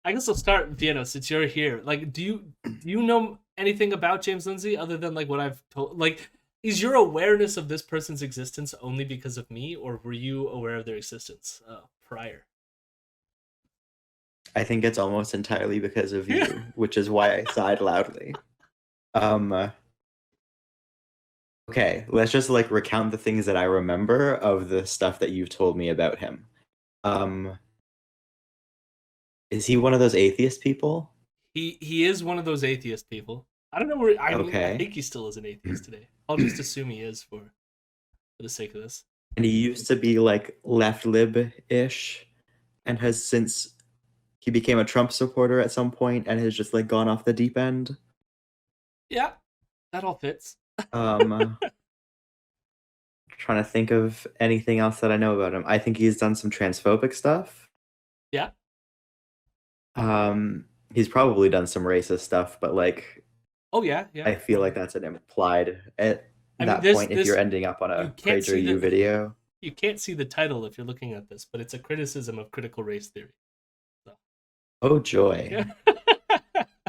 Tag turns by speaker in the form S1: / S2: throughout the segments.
S1: I guess I'll start, Vienna, since you're here. Like, do you know anything about James Lindsay other than like what I've told? Like, is your awareness of this person's existence only because of me, or were you aware of their existence prior?
S2: I think it's almost entirely because of you, which is why I sighed loudly. Um, okay, let's just like recount the things that I remember of the stuff that you've told me about him. Um, is he one of those atheist people?
S1: He is one of those atheist people. I don't know where. I mean, I
S2: Okay.
S1: think he still is an atheist today. I'll just assume he is for the sake of this.
S2: And he used to be like left lib-ish and has since he became a Trump supporter at some point and has just like gone off the deep end.
S1: Yeah, that all fits.
S2: Um, trying to think of anything else that I know about him. I think he's done some transphobic stuff.
S1: Yeah.
S2: He's probably done some racist stuff, but like
S1: Oh yeah, yeah.
S2: I feel like that's an implied at
S1: I mean,
S2: that point if you're ending up on
S1: you
S2: a
S1: can't see
S2: Prager U
S1: the
S2: video.
S1: you can't see the title if you're looking at this, but it's a criticism of critical race theory. So,
S2: Oh joy.
S1: yeah.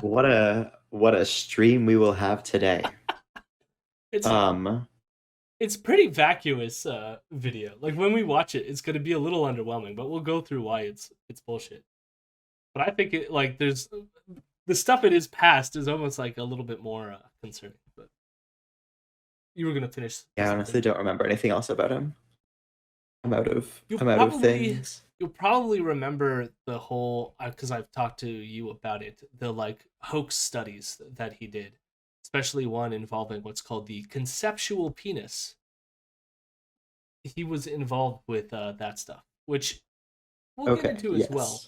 S2: What a stream we will have today.
S1: it's
S2: Um,
S1: it's pretty vacuous video. Like when we watch it, it's going to be a little underwhelming, but we'll go through why it's bullshit. But I think it like there's the stuff it is past is almost like a little bit more concerning. But you were going to finish
S2: yeah, I
S1: something.
S2: honestly don't remember anything else about him.
S1: You'll
S2: I'm out of
S1: probably
S2: things.
S1: you'll probably remember the whole because I've talked to you about it. The like hoax studies that he did, especially one involving what's called the conceptual penis. He was involved with that stuff, which we'll get
S2: Okay,
S1: into as well.
S2: yes.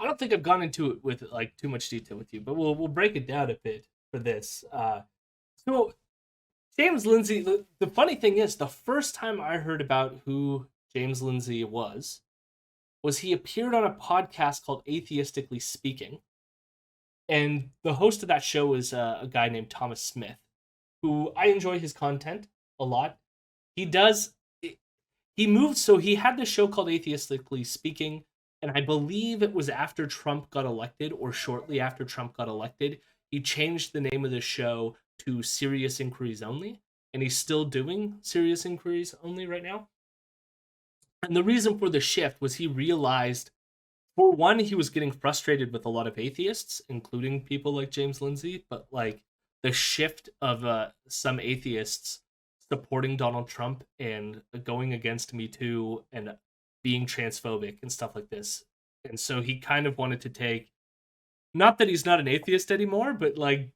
S1: I don't think I've gone into it with like too much detail with you, but we'll break it down a bit for this. So James Lindsay, the funny thing is, the first time I heard about who James Lindsay was he appeared on a podcast called Atheistically Speaking, and the host of that show is a guy named Thomas Smith, who I enjoy his content a lot. He does he moved so he had this show called Atheistically Speaking, and I believe it was after Trump got elected or shortly after Trump got elected. He changed the name of the show to Serious Inquiries Only, and he's still doing Serious Inquiries Only right now. And the reason for the shift was he realized, for one, he was getting frustrated with a lot of atheists, including people like James Lindsay, but like the shift of some atheists supporting Donald Trump and going against Me Too and being transphobic and stuff like this. And so he kind of wanted to take, not that he's not an atheist anymore, but like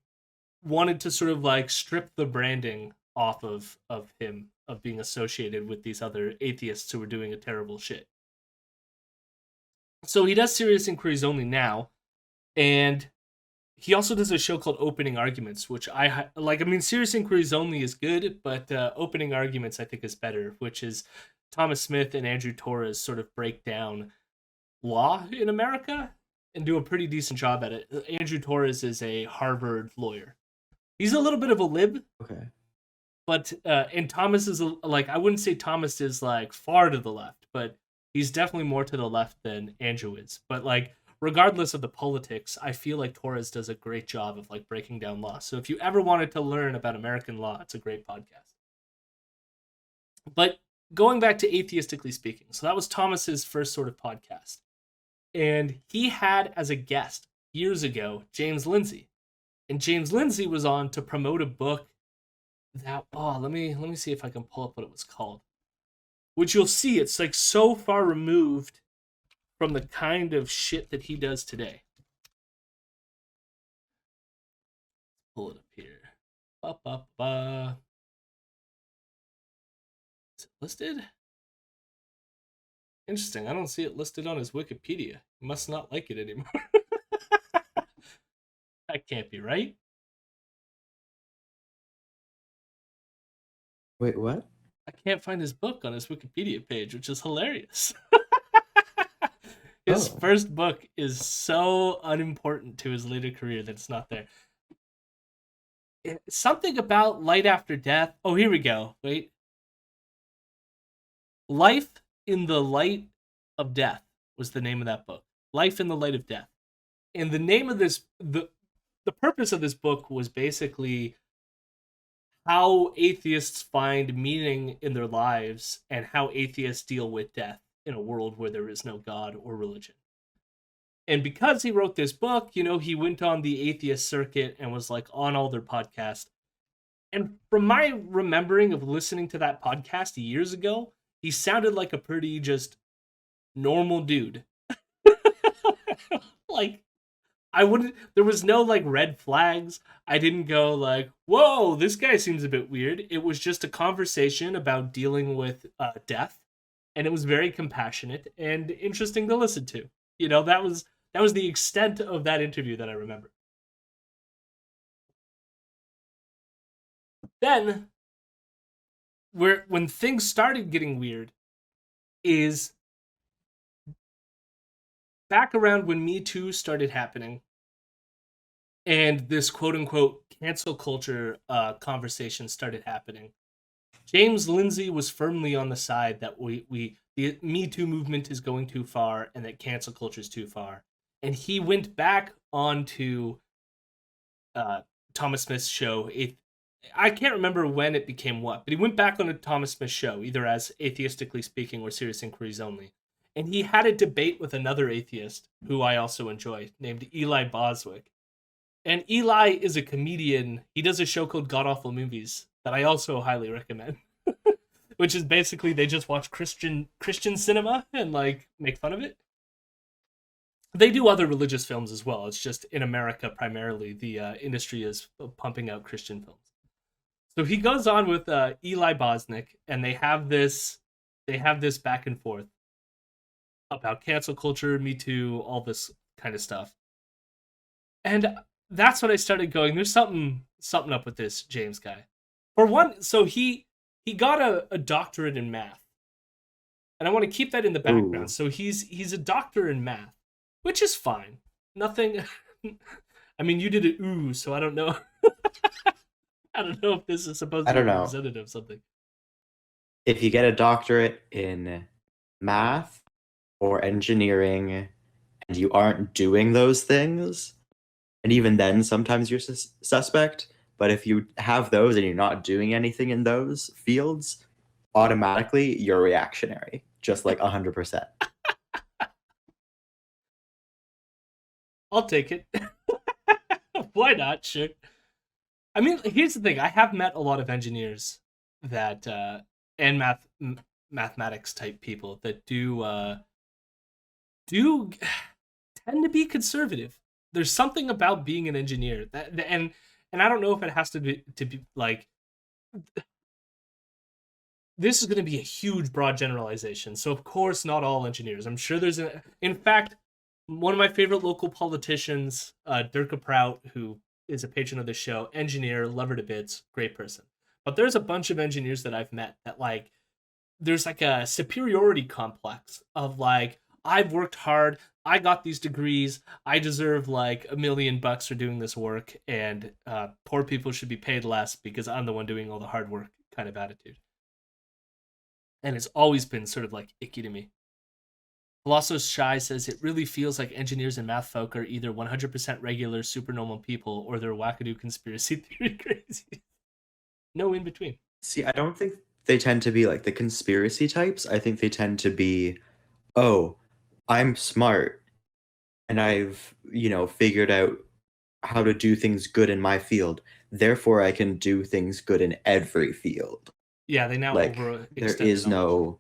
S1: wanted to sort of like strip the branding off of him of being associated with these other atheists who were doing a terrible shit. So he does Serious Inquiries Only now, and he also does a show called Opening Arguments, which I like. I mean, Serious Inquiries Only is good, but Opening Arguments I think is better, which is Thomas Smith and Andrew Torres sort of break down law in America and do a pretty decent job at it. Andrew Torres is a Harvard lawyer. He's a little bit of a lib,
S2: Okay.
S1: but and Thomas is like, I wouldn't say Thomas is like far to the left, but he's definitely more to the left than Andrew is. But like regardless of the politics, I feel like Torres does a great job of like breaking down law. So if you ever wanted to learn about American law, it's a great podcast. But going back to Atheistically Speaking, so that was Thomas's first sort of podcast. And he had as a guest years ago James Lindsay. And James Lindsay was on to promote a book that, oh, let me see if I can pull up what it was called. Which you'll see it's like so far removed from the kind of shit that he does today. Pull it up here. Ba, ba, ba. Is it listed? Interesting. I don't see it listed on his Wikipedia. He must not like it anymore. That can't be right.
S2: Wait, what?
S1: I can't find his book on his Wikipedia page, which is hilarious. His
S2: Oh.
S1: first book is so unimportant to his later career that it's not there. Something about light after death. Oh, here we go. Wait. Life in the Light of Death was the name of that book. Life in the Light of Death. And the name of the purpose of this book was basically how atheists find meaning in their lives and how atheists deal with death in a world where there is no God or religion. And because he wrote this book, he went on the atheist circuit and was like on all their podcasts. And from my remembering of listening to that podcast years ago, he sounded like a pretty just normal dude. Like, there was no like red flags. I didn't go like, whoa, this guy seems a bit weird. It was just a conversation about dealing with death. And it was very compassionate and interesting to listen to. That was the extent of that interview that I remember. Then, when things started getting weird, is back around when Me Too started happening, and this quote unquote cancel culture conversation started happening. James Lindsay was firmly on the side that the Me Too movement is going too far and that cancel culture is too far. And he went back onto Thomas Smith's show. I can't remember when it became what, but he went back on a Thomas Smith show, either as Atheistically Speaking or Serious Inquiries Only. And he had a debate with another atheist, who I also enjoy, named Eli Boswick. And Eli is a comedian. He does a show called God Awful Movies that I also highly recommend. Which is basically they just watch Christian cinema and like make fun of it. They do other religious films as well. It's just in America primarily the industry is pumping out Christian films. So he goes on with Eli Bosnick, and they have this back and forth about cancel culture, Me Too, all this kind of stuff. And that's when I started going, there's something up with this James guy. For one, so he got a doctorate in math. And I want to keep that in the background. Ooh. So he's a doctor in math, which is fine. Nothing I mean, you did it so I don't know. I don't know if this is supposed to be representative of something.
S2: If you get a doctorate in math or engineering and you aren't doing those things, and even then sometimes you're suspect, but if you have those and you're not doing anything in those fields, automatically you're reactionary, just like 100%.
S1: I'll take it. Why not? Sure. I mean, here's the thing. I have met a lot of engineers that and mathematics type people that do tend to be conservative. There's something about being an engineer that, and I don't know if it has to be like, this is going to be a huge broad generalization. So of course not all engineers. I'm sure in fact, one of my favorite local politicians, Dirk Prout, who is a patron of the show, engineer, lover to bits, great person. But there's a bunch of engineers that I've met that like, there's like a superiority complex of like, I've worked hard, I got these degrees, I deserve like $1 million for doing this work, and poor people should be paid less because I'm the one doing all the hard work kind of attitude. And it's always been sort of like icky to me. Colossus Shy says it really feels like engineers and math folk are either 100% regular, super normal people, or they're wackadoo conspiracy theory crazy. No in between.
S2: See, I don't think they tend to be like the conspiracy types. I think they tend to be, oh, I'm smart and I've, figured out how to do things good in my field. Therefore, I can do things good in every field.
S1: Yeah, they now
S2: like, there is no...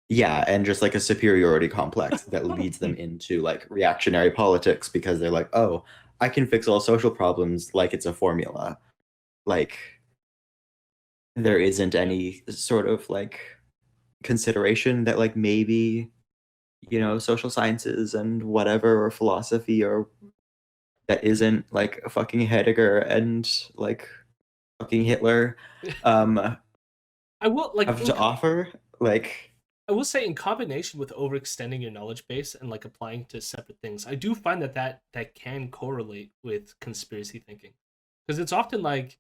S2: Yeah, and just like a superiority complex that leads them into like reactionary politics because they're like, oh, I can fix all social problems like it's a formula. Like, there isn't any sort of like consideration that like maybe, social sciences and whatever, or philosophy, or that isn't like a fucking Heidegger and like fucking Hitler
S1: I will like
S2: have to offer. Like,
S1: I will say, in combination with overextending your knowledge base and like applying to separate things, I do find that can correlate with conspiracy thinking, because it's often like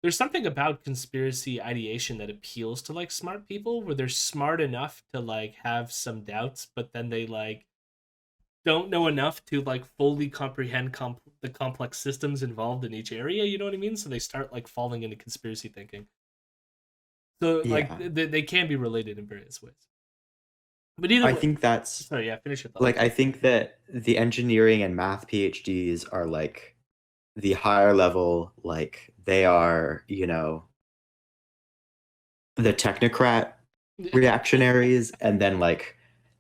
S1: there's something about conspiracy ideation that appeals to like smart people, where they're smart enough to like have some doubts, but then they like don't know enough to like fully comprehend the complex systems involved in each area. You know what I mean? So they start like falling into conspiracy thinking. So like
S2: Yeah.
S1: they can be related in various ways. But either
S2: I
S1: way,
S2: think that's
S1: sorry, yeah, finish your thought.
S2: like I think that the engineering and math PhDs are like the higher level, like they are, the technocrat reactionaries, and then like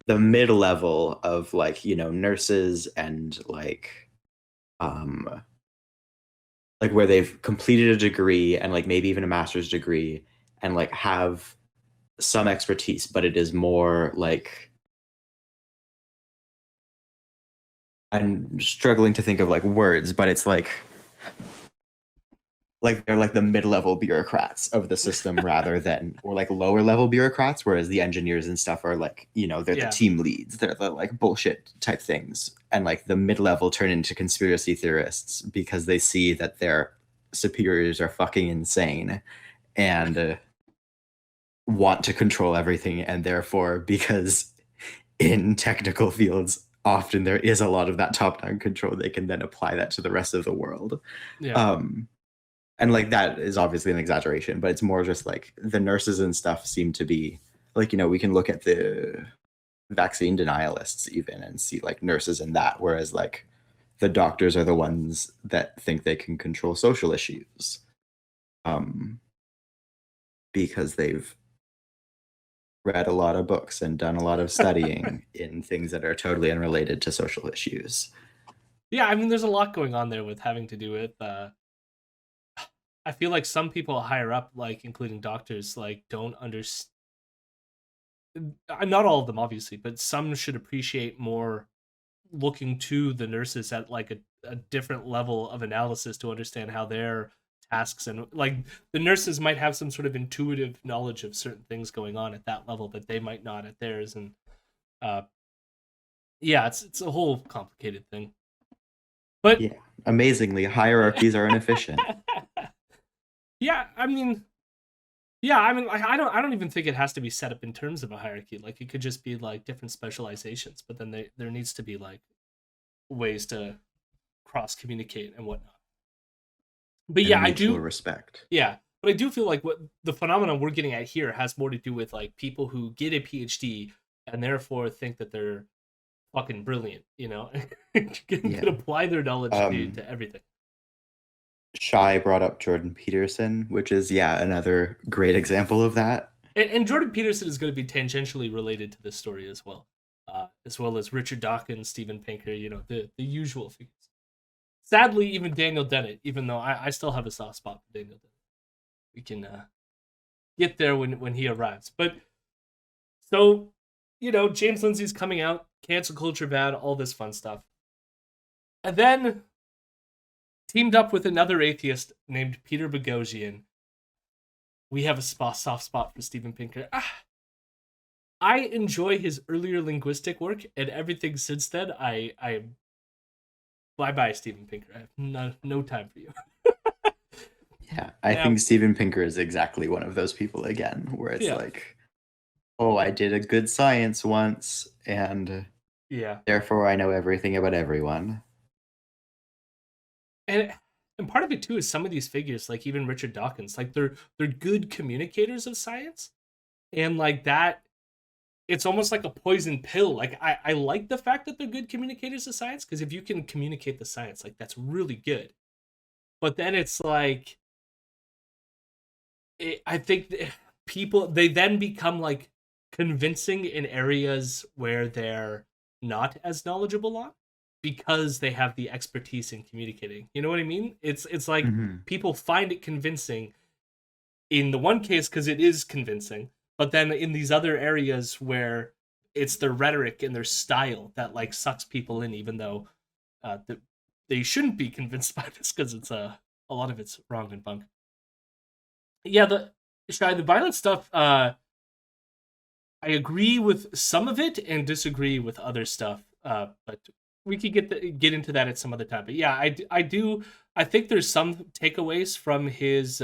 S2: the mid level of like, nurses and um like where they've completed a degree and like maybe even a master's degree and like have some expertise, but it is more like I'm struggling to think of like words, but it's like they're like the mid-level bureaucrats of the system rather than or like lower level bureaucrats, whereas the engineers and stuff are like, they're the
S1: Yeah,
S2: team leads, they're the like bullshit type things, and like the mid-level turn into conspiracy theorists because they see that their superiors are fucking insane and want to control everything, and therefore because in technical fields often there is a lot of that top-down control, they can then apply that to the rest of the world.
S1: yeah,
S2: um and like that is obviously an exaggeration, but it's more just like the nurses and stuff seem to be like, we can look at the vaccine denialists even and see like nurses in that, whereas like the doctors are the ones that think they can control social issues, um because they've read a lot of books and done a lot of studying in things that are totally unrelated to social issues.
S1: yeah. I mean, there's a lot going on there with having to do with. I feel like some people higher up, like including doctors, like don't understand. Not all of them, obviously, but some should appreciate more looking to the nurses at like a different level of analysis to understand how their tasks and like the nurses might have some sort of intuitive knowledge of certain things going on at that level that they might not at theirs. And uh yeah, it's a whole complicated thing, but
S2: Yeah, amazingly hierarchies are inefficient.
S1: yeah, I mean, yeah, I mean, like, I don't even think it has to be set up in terms of a hierarchy. Like it could just be like different specializations, but then there needs to be like ways to cross communicate and whatnot. But
S2: And a
S1: yeah, I
S2: mutual
S1: do.
S2: respect.
S1: Yeah, but I do feel like what the phenomenon we're getting at here has more to do with like people who get a PhD and therefore think that they're fucking brilliant, can
S2: Yeah.
S1: apply their knowledge to
S2: um
S1: to everything.
S2: Shai brought up Jordan Peterson, which is, yeah, another great example of that.
S1: And Jordan Peterson is going to be tangentially related to this story as well as Richard Dawkins, Steven Pinker, the usual figures. Sadly, even Daniel Dennett, even though I still have a soft spot for Daniel Dennett. We can get there when he arrives. But so, James Lindsay's coming out, cancel culture bad, all this fun stuff. And then teamed up with another atheist named Peter Boghossian. We have a soft spot for Steven Pinker. I enjoy his earlier linguistic work, and everything since then, I bye bye Steven Pinker. I have no time for you.
S2: Yeah, I
S1: Now,
S2: think Steven Pinker is exactly one of those people again, where it's
S1: yeah,
S2: like, oh, I did a good science once, and
S1: yeah,
S2: therefore I know everything about everyone.
S1: and and part of it too is some of these figures, like even Richard Dawkins, like they're good communicators of science, and like that, it's almost like a poison pill. Like I like the fact that they're good communicators of science because if you can communicate the science, like that's really good. But then it's like I think people they then become like convincing in areas where they're not as knowledgeable on because they have the expertise in communicating. You know what I mean? It's like
S2: Hmm.
S1: people find it convincing in the one case because it is convincing, but then in these other areas where it's their rhetoric and their style that like sucks people in, even though they shouldn't be convinced by this because it's a lot of it's wrong and bunk. Yeah, the violent stuff. I agree with some of it and disagree with other stuff. But we could get into that at some other time. But yeah, I do. I think there's some takeaways from his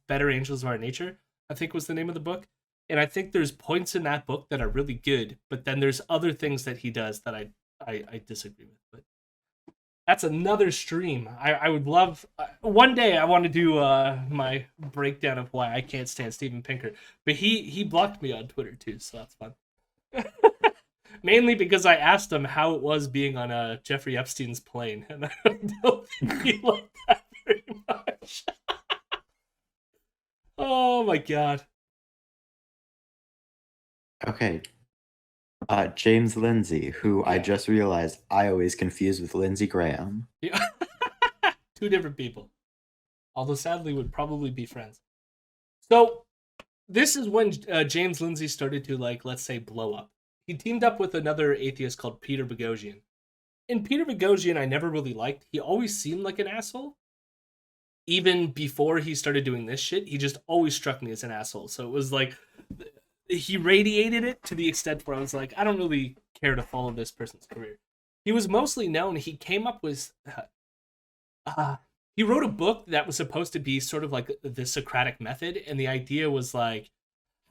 S1: Better Angels of Our Nature, I think was the name of the book. And I think there's points in that book that are really good, but then there's other things that he does that I disagree with. But that's another stream. I would love one day. I want to do my breakdown of why I can't stand Steven Pinker, but he blocked me on Twitter too, so that's fun. Mainly because I asked him how it was being on Jeffrey Epstein's plane, and I don't think he liked that very much. Oh my god.
S2: Okay. James Lindsay, who I
S1: Yeah.
S2: just realized I always confuse with Lindsey Graham.
S1: Yeah. Two different people. Although sadly would probably be friends. So this is when James Lindsay started to, like, let's say, blow up. He teamed up with another atheist called Peter Boghossian. And Peter Boghossian I never really liked. He always seemed like an asshole. Even before he started doing this shit, he just always struck me as an asshole. So it was like he radiated it to the extent where I was like, I don't really care to follow this person's career. He was mostly known. He came up with he wrote a book that was supposed to be sort of like the Socratic method, and the idea was like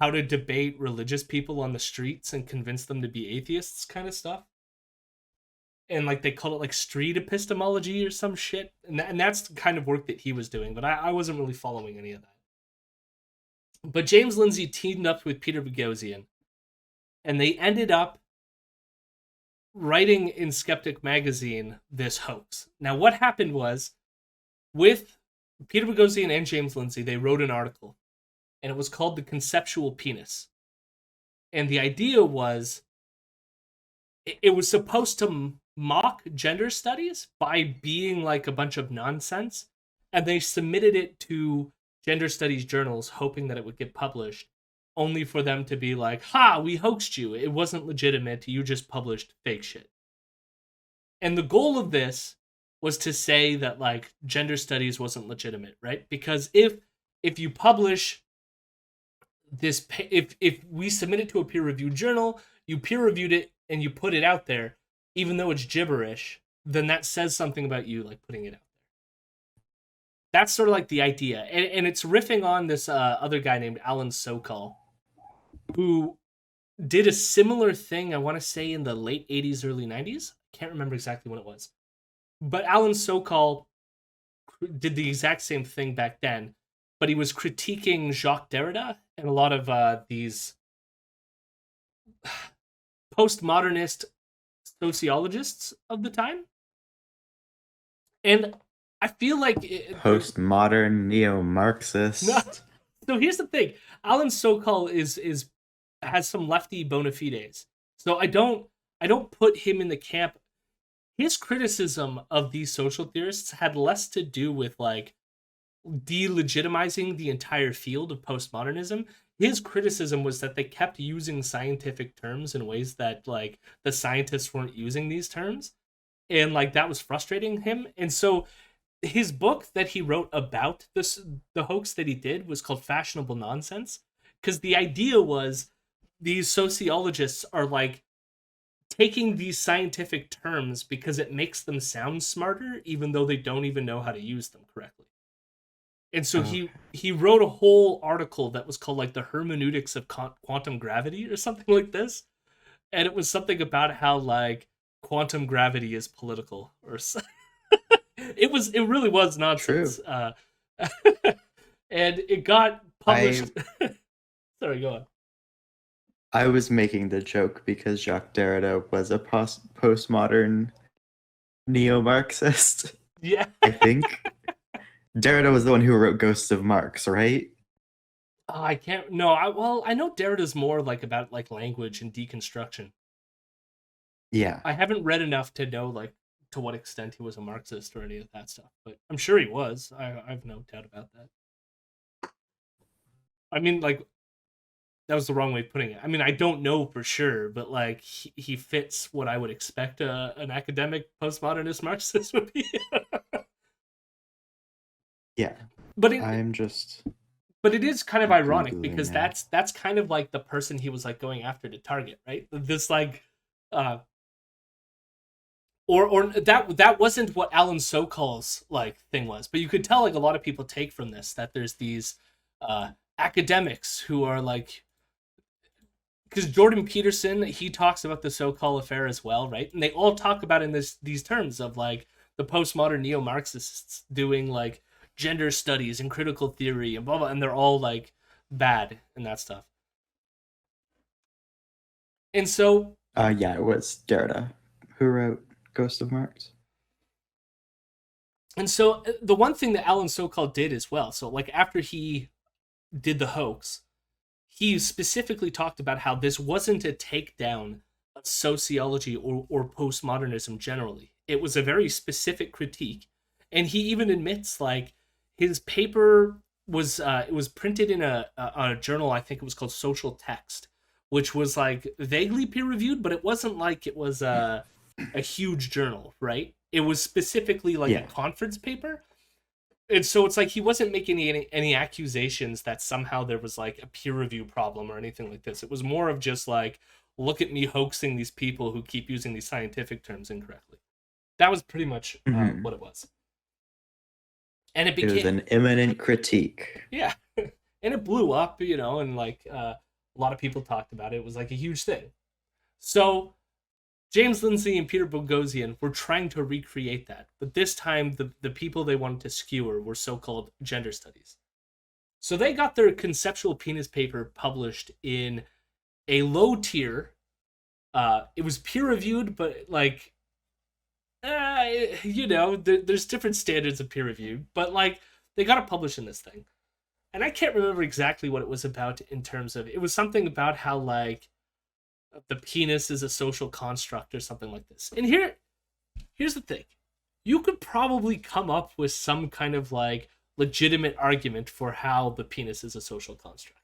S1: how to debate religious people on the streets and convince them to be atheists, kind of stuff. And like they call it like street epistemology or some shit, and that's the kind of work that he was doing. But I wasn't really following any of that. But James Lindsay teamed up with Peter Boghossian, and they ended up writing in Skeptic magazine this hoax. Now, what happened was, with Peter Boghossian and James Lindsay, they wrote an article, and it was called The Conceptual Penis. And the idea was, it was supposed to mock gender studies by being like a bunch of nonsense, and they submitted it to gender studies journals hoping that it would get published, only for them to be like, ha, we hoaxed you, it wasn't legitimate, you just published fake shit. And the goal of this was to say that like gender studies wasn't legitimate, right? Because if you publish this, if we submit it to a peer-reviewed journal, you peer-reviewed it and you put it out there, even though it's gibberish, then that says something about you, like putting it out there. That's sort of like the idea. And it's riffing on this other guy named Alan Sokal, who did a similar thing, I want to say, in the late 80s, early 90s. I can't remember exactly when it was. But Alan Sokal did the exact same thing back then, but he was critiquing Jacques Derrida and a lot of these postmodernist sociologists of the time. And I feel like
S2: postmodern neo-Marxist.
S1: No. So here's the thing: Alan Sokal has some lefty bona fides. So I don't put him in the camp. His criticism of these social theorists had less to do with like delegitimizing the entire field of postmodernism. His criticism was that they kept using scientific terms in ways that like the scientists weren't using these terms, and like that was frustrating him. And so his book that he wrote about the hoax that he did was called Fashionable Nonsense, because the idea was these sociologists are like taking these scientific terms because it makes them sound smarter, even though they don't even know how to use them correctly. And so he wrote a whole article that was called like the hermeneutics of quantum gravity or something like this, and it was something about how like quantum gravity is political or something. It really was nonsense. And it got published. Sorry, go on.
S2: I was making the joke because Jacques Derrida was a postmodern neo-Marxist.
S1: Yeah.
S2: I think. Derrida was the one who wrote Ghosts of Marx, right?
S1: I can't. No, I know Derrida's more like about like language and deconstruction.
S2: Yeah.
S1: I haven't read enough to know like to what extent he was a Marxist or any of that stuff, but I'm sure he was. I've no doubt about that. I mean, like, that was the wrong way of putting it. I mean, I don't know for sure, but like he fits what I would expect an academic postmodernist Marxist would be.
S2: Yeah,
S1: but But it is kind of ironic because that's kind of like the person he was like going after to target, right? This like, or that wasn't what Alan Sokal's like thing was, but you could tell like a lot of people take from this that there's these academics who are like because Jordan Peterson, he talks about the so-called affair as well, right? And they all talk about in these terms of like the postmodern neo-Marxists doing like gender studies and critical theory and blah blah, and they're all like bad and that stuff. And so
S2: Yeah, it was Derrida who wrote Ghost of Mars.
S1: the one thing that Alan Sokal did as well, so like after he did the hoax, he specifically talked about how this wasn't a takedown of sociology or postmodernism generally. It was a very specific critique. And he even admits like his paper was it was printed in a journal, I think it was called Social Text, which was like vaguely peer reviewed, but it wasn't like it was a huge journal, right? It was specifically like a
S2: Yeah.
S1: conference paper, and so it's like he wasn't making any accusations that somehow there was like a peer review problem or anything like this. It was more of just like, look at me hoaxing these people who keep using these scientific terms incorrectly. That was pretty much
S2: Mhm.
S1: what it was, and it
S2: It was
S1: became
S2: an imminent critique.
S1: yeah, and it blew up, and like a lot of people talked about it. It was like a huge thing. So James Lindsay and Peter Boghossian were trying to recreate that, but this time the people they wanted to skewer were so-called gender studies. So they got their conceptual penis paper published in a low tier. It was peer reviewed, but like, there's different standards of peer reviewed, but like they got it published in this thing, and I can't remember exactly what it was about in terms of it was something about how like the penis is a social construct or something like this. And here's the thing. You could probably come up with some kind of like legitimate argument for how the penis is a social construct.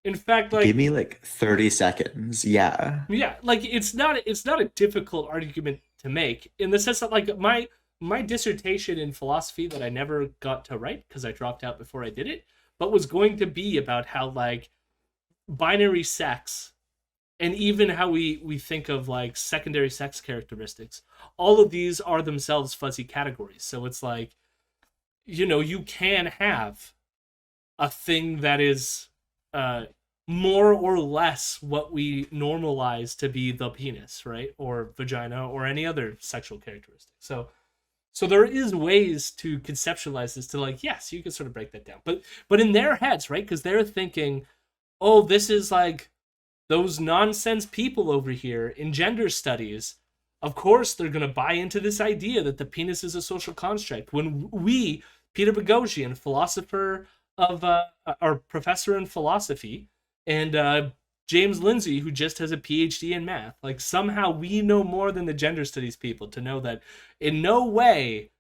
S1: In fact,
S2: Give
S1: like
S2: me like 30 seconds. Yeah.
S1: yeah, like it's not a difficult argument to make in the sense that like my dissertation in philosophy that I never got to write because I dropped out before I did it, but was going to be about how like binary sex and even how we think of like secondary sex characteristics, all of these are themselves fuzzy categories. So it's like, you can have a thing that is more or less what we normalize to be the penis, right, or vagina or any other sexual characteristic. So there is ways to conceptualize this to like, yes, you can sort of break that down, but in their heads, right, because they're thinking, oh, this is like those nonsense people over here in gender studies. Of course they're going to buy into this idea that the penis is a social construct, when we, Peter Boghossian, philosopher of our professor in philosophy, and James Lindsay, who just has a PhD in math, like somehow we know more than the gender studies people to know that in no way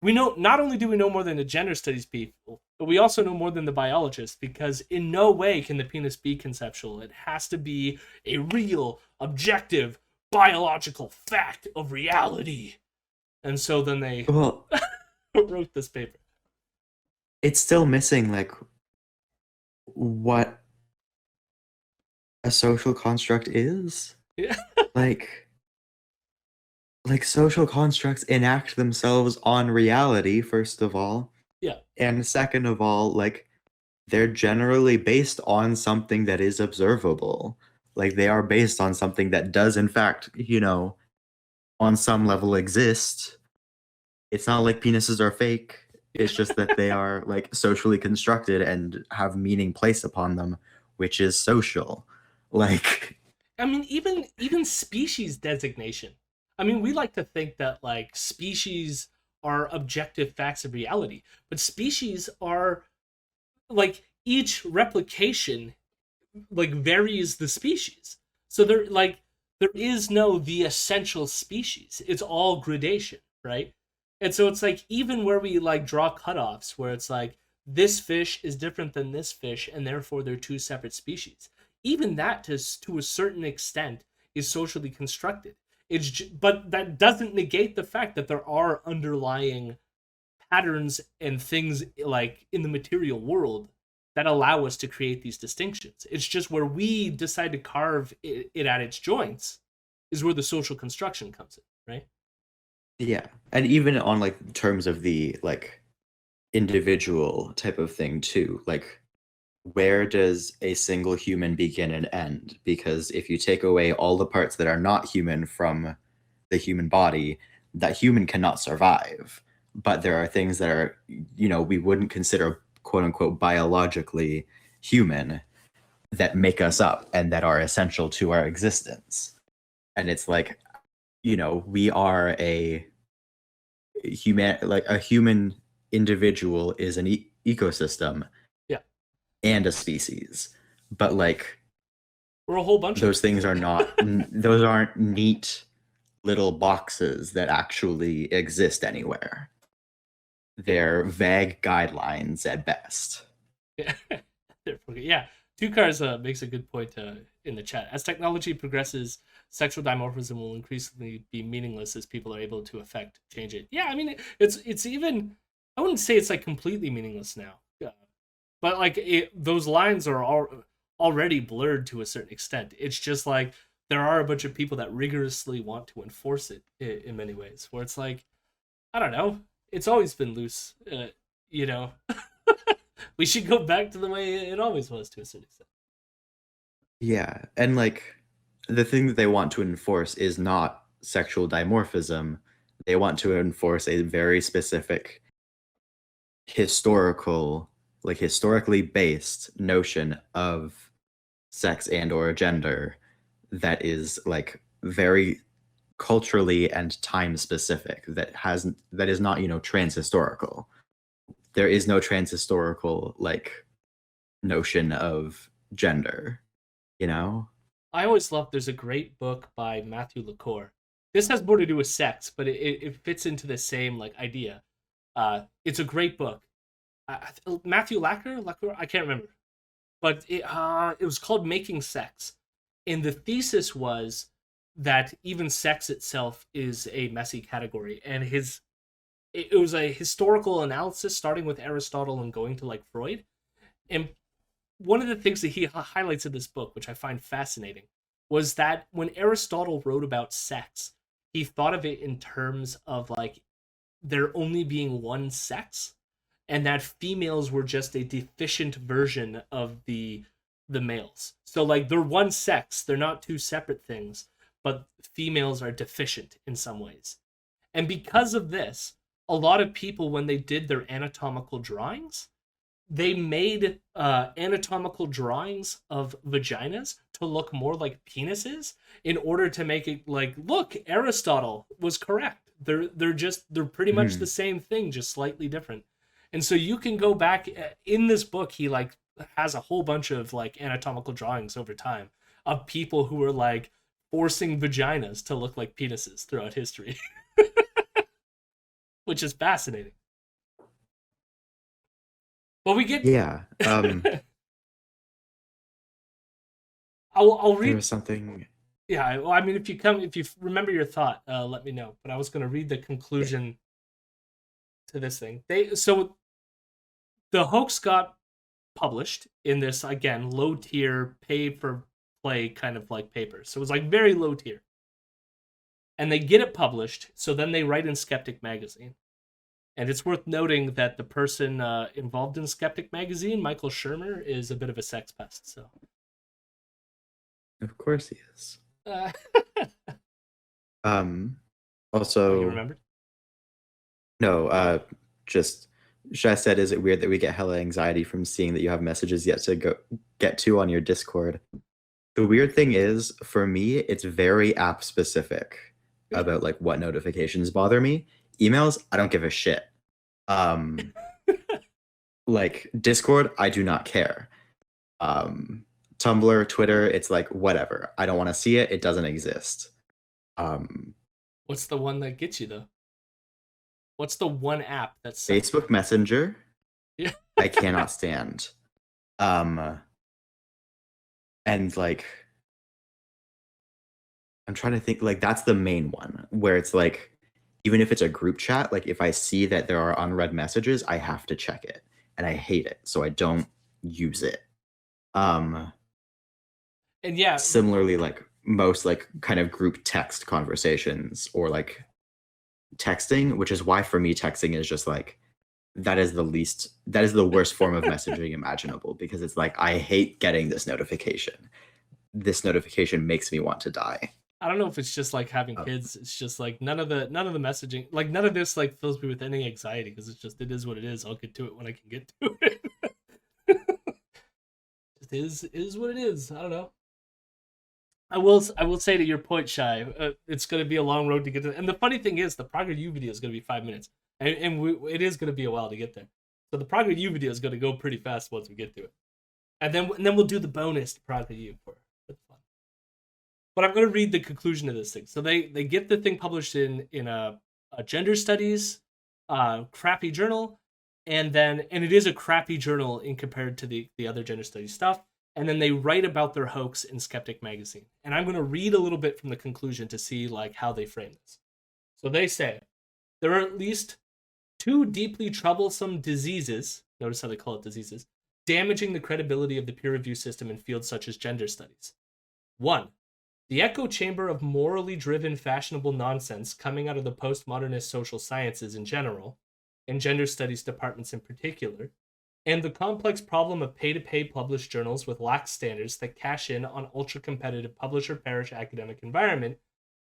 S1: we know. Not only do we know more than the gender studies people, but we also know more than the biologists, because in no way can the penis be conceptual. It has to be a real, objective, biological fact of reality. And so then they
S2: Well,
S1: wrote this paper.
S2: it's still missing like what a social construct is.
S1: Yeah.
S2: Like social constructs enact themselves on reality, first of all.
S1: Yeah.
S2: And second of all, like they're generally based on something that is observable. Like they are based on something that does in fact, on some level exist. It's not like penises are fake. It's just that they are like socially constructed and have meaning placed upon them, which is social. Like
S1: I mean, even species designation. I mean, we like to think that like species are objective facts of reality, but species are like each replication like varies the species. So there is no the essential species. It's all gradation, right? And so it's like even where we like draw cutoffs where it's like this fish is different than this fish and therefore they're two separate species. Even that to a certain extent is socially constructed. But that doesn't negate the fact that there are underlying patterns and things like in the material world that allow us to create these distinctions. It's just where we decide to carve it at its joints is where the social construction comes in, right?
S2: yeah. And even on like terms of the like individual type of thing too. Like where does a single human begin and end? Because if you take away all the parts that are not human from the human body, that human cannot survive. But there are things that are, we wouldn't consider quote unquote biologically human that make us up and that are essential to our existence. And it's like, we are a human individual is an ecosystem
S1: Yeah.
S2: and a species. But like,
S1: we're a whole bunch
S2: those
S1: of
S2: things are not, those aren't neat little boxes that actually exist anywhere. They're vague guidelines at best.
S1: Yeah. Two Cars makes a good point in the chat. As technology progresses, sexual dimorphism will increasingly be meaningless as people are able to change it. Yeah, I mean, it's even, I wouldn't say it's like completely meaningless now, but like those lines are already blurred to a certain extent. It's just like there are a bunch of people that rigorously want to enforce it in many ways. Where it's like, I don't know, it's always been loose, you know. We should go back to the way it always was to a certain extent.
S2: Yeah, and like the thing that they want to enforce is not sexual dimorphism. They want to enforce a very specific historically based notion of sex and or gender that is like very culturally and time specific, that is not, transhistorical. There is no transhistorical like notion of gender,
S1: I always love. There's a great book by Matthew LaCour. This has more to do with sex, but it fits into the same like idea. It's a great book. Matthew LaCour, I can't remember, but it was called Making Sex, and the thesis was that even sex itself is a messy category, and it was a historical analysis starting with Aristotle and going to like Freud. And one of the things that he highlights in this book, which I find fascinating, was that when Aristotle wrote about sex, he thought of it in terms of like there only being one sex, and that females were just a deficient version of the males. So like they're one sex, they're not two separate things, but females are deficient in some ways. And because of this, a lot of people, when they did their anatomical drawings, they made anatomical drawings of vaginas to look more like penises in order to make it like, look, Aristotle was correct. They're pretty much the same thing, just slightly different. And so you can go back in this book. He like has a whole bunch of like anatomical drawings over time of people who were like forcing vaginas to look like penises throughout history, which is fascinating. But we get
S2: Yeah.
S1: I'll
S2: There
S1: read.
S2: was something.
S1: Yeah, well, I mean, if you remember your thought, let me know. But I was going to read the conclusion to this thing. The hoax got published in this again low tier, pay for play kind of like paper. So it was like very low tier, and they get it published. So then they write in Skeptic magazine, and it's worth noting that the person involved in Skeptic magazine, Michael Shermer, is a bit of a sex pest. So
S2: Of course he is.
S1: uh,
S2: Also,
S1: you remembered?
S2: no, just Shai said, is it weird that we get hella anxiety from seeing that you have messages yet to get to on your Discord? The weird thing is, for me, it's very app specific about like what notifications bother me. Emails, I don't give a shit. Like Discord, I do not care. Tumblr, Twitter, it's like whatever. I don't want to see it. It doesn't exist.
S1: What's the one that gets you though? What's the one app that's
S2: Facebook Messenger,
S1: Yeah.
S2: I cannot stand. And like, I'm trying to think, like, that's the main one where it's like, even if it's a group chat, like if I see that there are unread messages, I have to check it. And I hate it, so I don't use it.
S1: And yeah,
S2: Similarly, like most like kind of group text conversations or like texting, which is why for me texting is just like that is the worst form of messaging imaginable, because it's like, I hate getting this notification. This notification makes me want to die.
S1: I don't know if it's just like having kids. It's just like none of the messaging, like none of this like fills me with any anxiety, because it's just, it is what it is. I'll get to it when I can get to it. It is what it is. I don't know. I will say, to your point, Shy, it's going to be a long road to get to. And the funny thing is, the Prager U video is going to be 5 minutes, and it is going to be a while to get there. So the Prager U video is going to go pretty fast once we get to it, and then we'll do the bonus Prager U for the fun. But I'm going to read the conclusion of this thing. So they get the thing published in a gender studies crappy journal, and it is a crappy journal in compared to the other gender studies stuff. And then they write about their hoax in Skeptic magazine. And I'm going to read a little bit from the conclusion to see like how they frame this. So they say, there are at least 2 deeply troublesome diseases, notice how they call it diseases, damaging the credibility of the peer review system in fields such as gender studies. 1. The echo chamber of morally driven fashionable nonsense coming out of the postmodernist social sciences in general, and gender studies departments in particular, and the complex problem of pay-to-pay published journals with lax standards that cash in on ultra-competitive publisher-parish academic environment.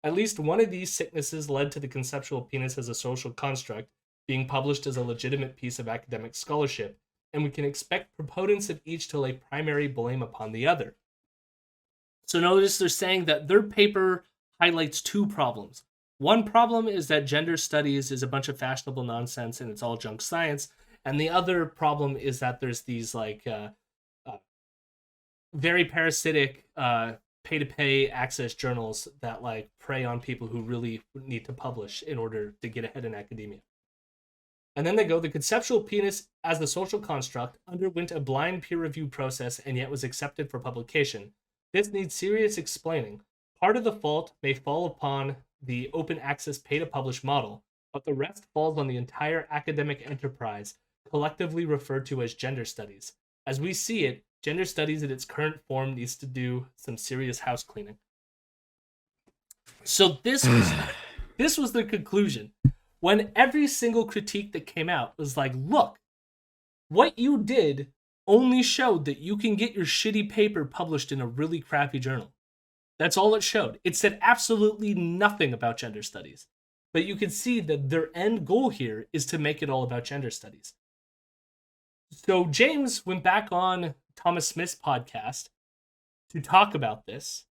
S1: At least one of these sicknesses led to the conceptual penis as a social construct being published as a legitimate piece of academic scholarship, and we can expect proponents of each to lay primary blame upon the other. So notice they're saying that their paper highlights 2 problems. One problem is that gender studies is a bunch of fashionable nonsense and it's all junk science. And the other problem is that there's these like very parasitic pay-to-pay access journals that like prey on people who really need to publish in order to get ahead in academia. And then they go, the conceptual penis as the social construct underwent a blind peer review process and yet was accepted for publication. This needs serious explaining. Part of the fault may fall upon the open access pay-to-publish model, but the rest falls on the entire academic enterprise, collectively referred to as gender studies. As we see it, gender studies in its current form needs to do some serious house cleaning. So this was the conclusion. When every single critique that came out was like, look, what you did only showed that you can get your shitty paper published in a really crappy journal. That's all it showed. It said absolutely nothing about gender studies. But you can see that their end goal here is to make it all about gender studies. So James went back on Thomas Smith's podcast to talk about this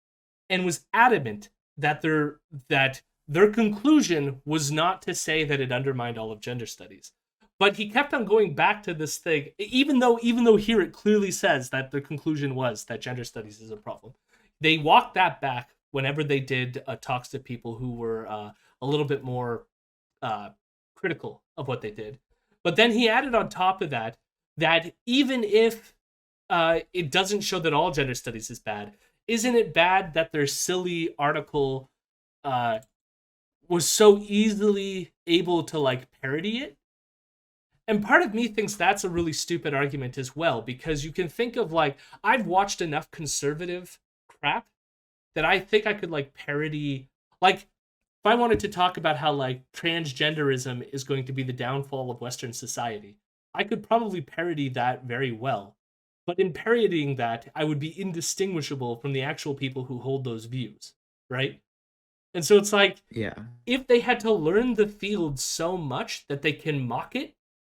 S1: and was adamant that their conclusion was not to say that it undermined all of gender studies. But he kept on going back to this thing, even though here it clearly says that the conclusion was that gender studies is a problem. They walked that back whenever they did talks to people who were a little bit more critical of what they did. But then he added on top of that even if it doesn't show that all gender studies is bad, isn't it bad that their silly article was so easily able to like parody it? And part of me thinks that's a really stupid argument as well, because you can think of like, I've watched enough conservative crap that I think I could like parody, like if I wanted to talk about how like transgenderism is going to be the downfall of Western society, I could probably parody that very well. But in parodying that, I would be indistinguishable from the actual people who hold those views, right? And so it's like,
S2: Yeah.
S1: if they had to learn the field so much that they can mock it,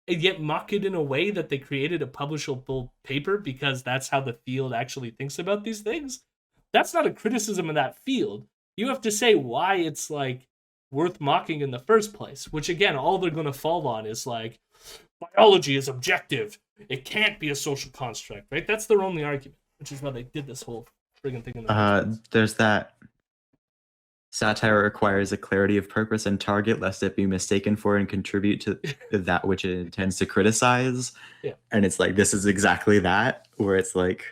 S1: and yet mock it in a way that they created a publishable paper because that's how the field actually thinks about these things, that's not a criticism of that field. You have to say why it's like worth mocking in the first place, which again, all they're going to fall on is like, biology is objective. It can't be a social construct, right? That's their only argument, which is why they did this whole friggin' thing in the
S2: There's that. Satire requires a clarity of purpose and target, lest it be mistaken for and contribute to that which it intends to criticize.
S1: Yeah.
S2: And it's like, this is exactly that, where it's like...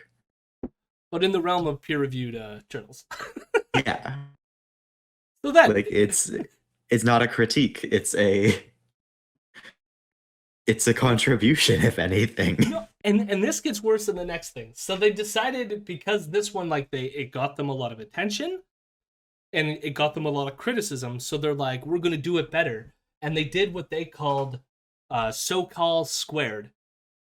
S1: But in the realm of peer-reviewed journals.
S2: Yeah.
S1: So that...
S2: Like, it's not a critique. It's a contribution, if anything.
S1: No, and this gets worse in the next thing. So they decided, because this one, like, it got them a lot of attention, and it got them a lot of criticism, so they're like, we're going to do it better. And they did what they called so-called squared.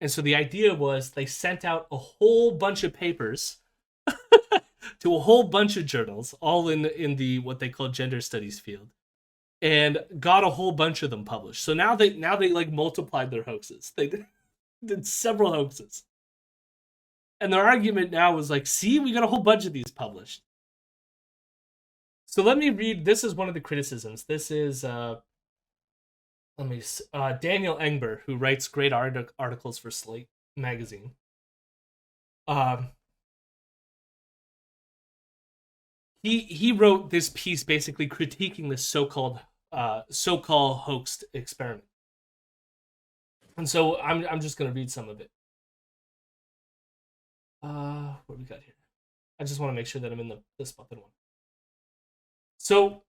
S1: And so the idea was they sent out a whole bunch of papers to a whole bunch of journals, all in the what they call gender studies field, and got a whole bunch of them published. So now they like multiplied their hoaxes. They did several hoaxes. And their argument now was like, see, we got a whole bunch of these published. So let me read. This is one of the criticisms. This is Daniel Engber, who writes great articles for Slate magazine. He wrote this piece basically critiquing this so-called hoaxed experiment. And so I'm just gonna read some of it. What do we got here? I just want to make sure that I'm in the spot that I want. So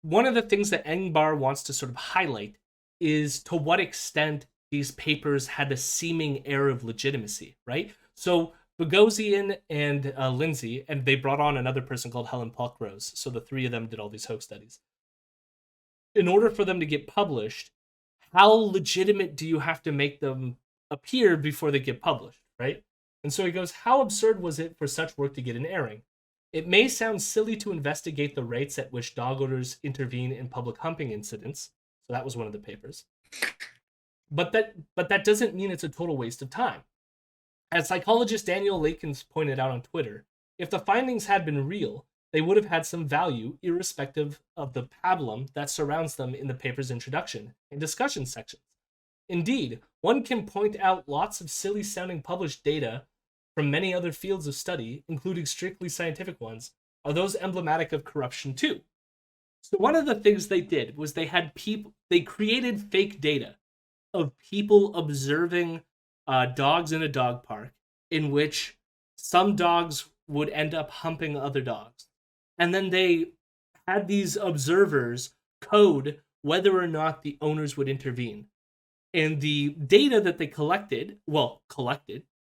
S1: one of the things that Engbar wants to sort of highlight is to what extent these papers had a seeming air of legitimacy, right? So Boghossian and Lindsay, and they brought on another person called Helen Pluckrose. So the three of them did all these hoax studies. In order for them to get published, how legitimate do you have to make them appear before they get published, right? And so he goes, how absurd was it for such work to get an airing? It may sound silly to investigate the rates at which dog owners intervene in public humping incidents. So that was one of the papers. But that doesn't mean it's a total waste of time. As psychologist Daniel Lakins pointed out on Twitter, if the findings had been real, they would have had some value irrespective of the pablum that surrounds them in the paper's introduction and discussion sections. Indeed, one can point out lots of silly-sounding published data from many other fields of study, including strictly scientific ones, are those emblematic of corruption too. So one of the things they did was they created fake data of people observing dogs in a dog park in which some dogs would end up humping other dogs. And then they had these observers code whether or not the owners would intervene. And the data that they collected,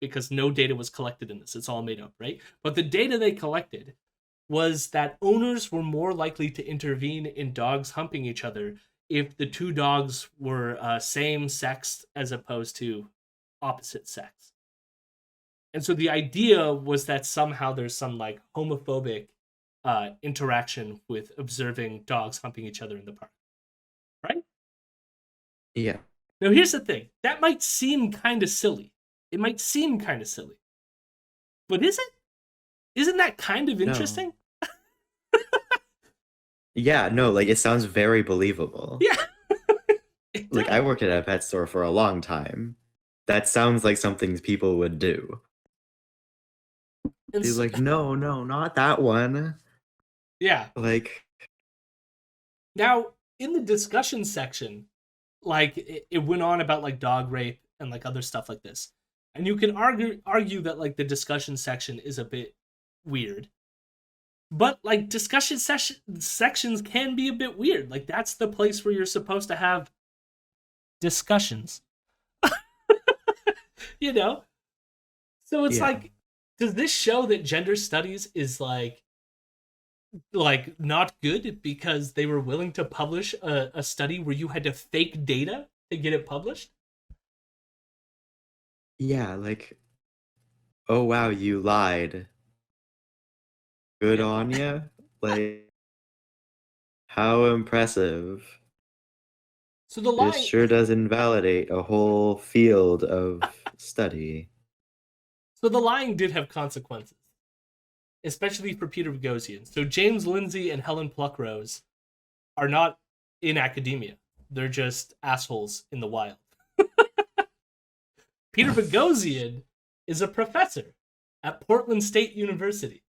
S1: because no data was collected in this, it's all made up, right? But the data they collected was that owners were more likely to intervene in dogs humping each other if the two dogs were same sex as opposed to opposite sex. And so the idea was that somehow there's some like homophobic interaction with observing dogs humping each other in the park, right?
S2: Yeah.
S1: Now, here's the thing. That might seem kind of silly. It might seem kind of silly. But is it? Isn't that kind of interesting?
S2: No. Yeah, no, like it sounds very believable.
S1: Yeah.
S2: Like I worked at a pet store for a long time. That sounds like something people would do. He's like, no, not that one.
S1: Yeah.
S2: Like,
S1: now in the discussion section, like it went on about like dog rape and like other stuff like this, and you can argue that like the discussion section is a bit weird, but like discussion sections can be a bit weird. Like that's the place where you're supposed to have discussions. You know, so it's like, does this show that gender studies is like not good because they were willing to publish a study where you had to fake data to get it published?
S2: Yeah, like, oh wow, you lied. Good on you. Like, how impressive.
S1: So the line
S2: This sure does invalidate a whole field of study.
S1: So the lying did have consequences, especially for Peter Boghossian. So James Lindsay and Helen Pluckrose are not in academia. They're just assholes in the wild. Peter Boghossian is a professor at Portland State University.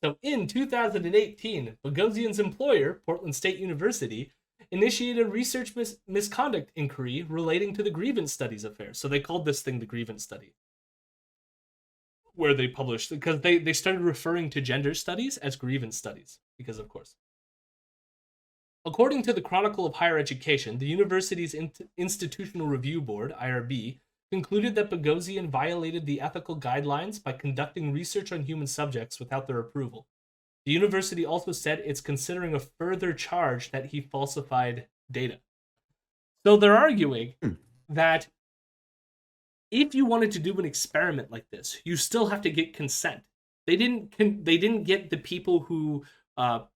S1: So in 2018, Boghossian's employer, Portland State University, initiated a research misconduct inquiry relating to the grievance studies affair. So they called this thing the grievance study, where they published, because they started referring to gender studies as grievance studies, because of course. According to the Chronicle of Higher Education, the university's Institutional Review Board, IRB, concluded that Boghossian violated the ethical guidelines by conducting research on human subjects without their approval. The university also said it's considering a further charge that he falsified data. So they're arguing
S2: Hmm.
S1: that if you wanted to do an experiment like this, you still have to get consent. They didn't get the people who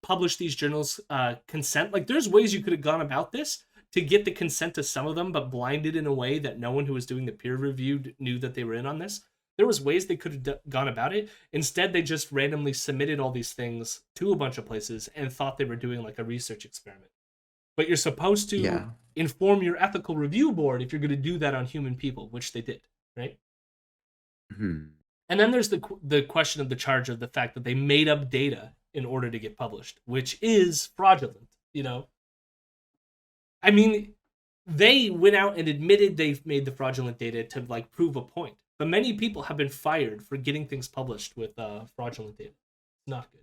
S1: published these journals consent. Like, there's ways you could have gone about this to get the consent of some of them, but blinded in a way that no one who was doing the peer review knew that they were in on this. There was ways they could have gone about it. Instead, they just randomly submitted all these things to a bunch of places and thought they were doing like a research experiment. But you're supposed to
S2: Yeah.
S1: inform your ethical review board if you're going to do that on human people, which they did, right?
S2: Hmm.
S1: And then there's the question of the charge of the fact that they made up data in order to get published, which is fraudulent. You know, I mean, they went out and admitted they've made the fraudulent data to like prove a point, but many people have been fired for getting things published with fraudulent data. It's not good.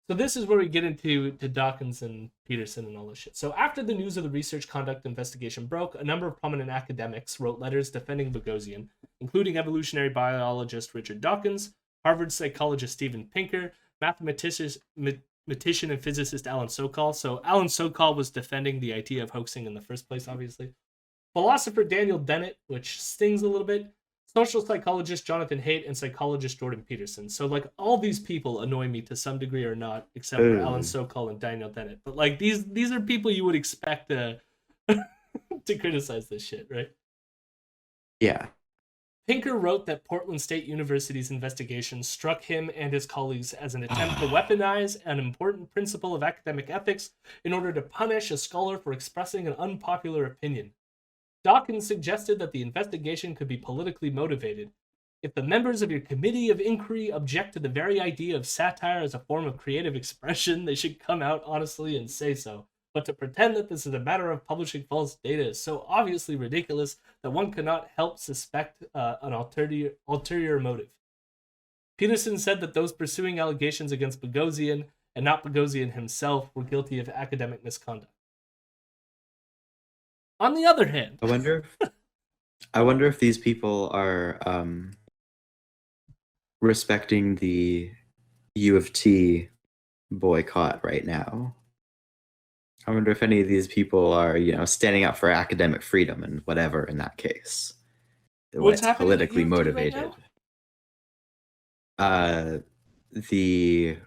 S1: So this is where we get into Dawkins and Peterson and all this shit. So after the news of the research conduct investigation broke, a number of prominent academics wrote letters defending Boghossian, including evolutionary biologist Richard Dawkins, Harvard psychologist Steven Pinker, mathematician and physicist Alan Sokal. So Alan Sokal was defending the idea of hoaxing in the first place, obviously. Philosopher Daniel Dennett, which stings a little bit, social psychologist Jonathan Haidt, and psychologist Jordan Peterson. So like all these people annoy me to some degree or not, except for Alan Sokal and Daniel Dennett. But like these are people you would expect to to criticize this shit, right?
S2: Yeah.
S1: Pinker wrote that Portland State University's investigation struck him and his colleagues as an attempt to weaponize an important principle of academic ethics in order to punish a scholar for expressing an unpopular opinion. Dawkins suggested that the investigation could be politically motivated. If the members of your committee of inquiry object to the very idea of satire as a form of creative expression, they should come out honestly and say so. But to pretend that this is a matter of publishing false data is so obviously ridiculous that one cannot help suspect an ulterior motive. Peterson said that those pursuing allegations against Boghossian, and not Boghossian himself, were guilty of academic misconduct. On the other hand,
S2: I wonder if these people are respecting the U of T boycott right now. I wonder if any of these people are, standing up for academic freedom and whatever in that case. When it's politically motivated. The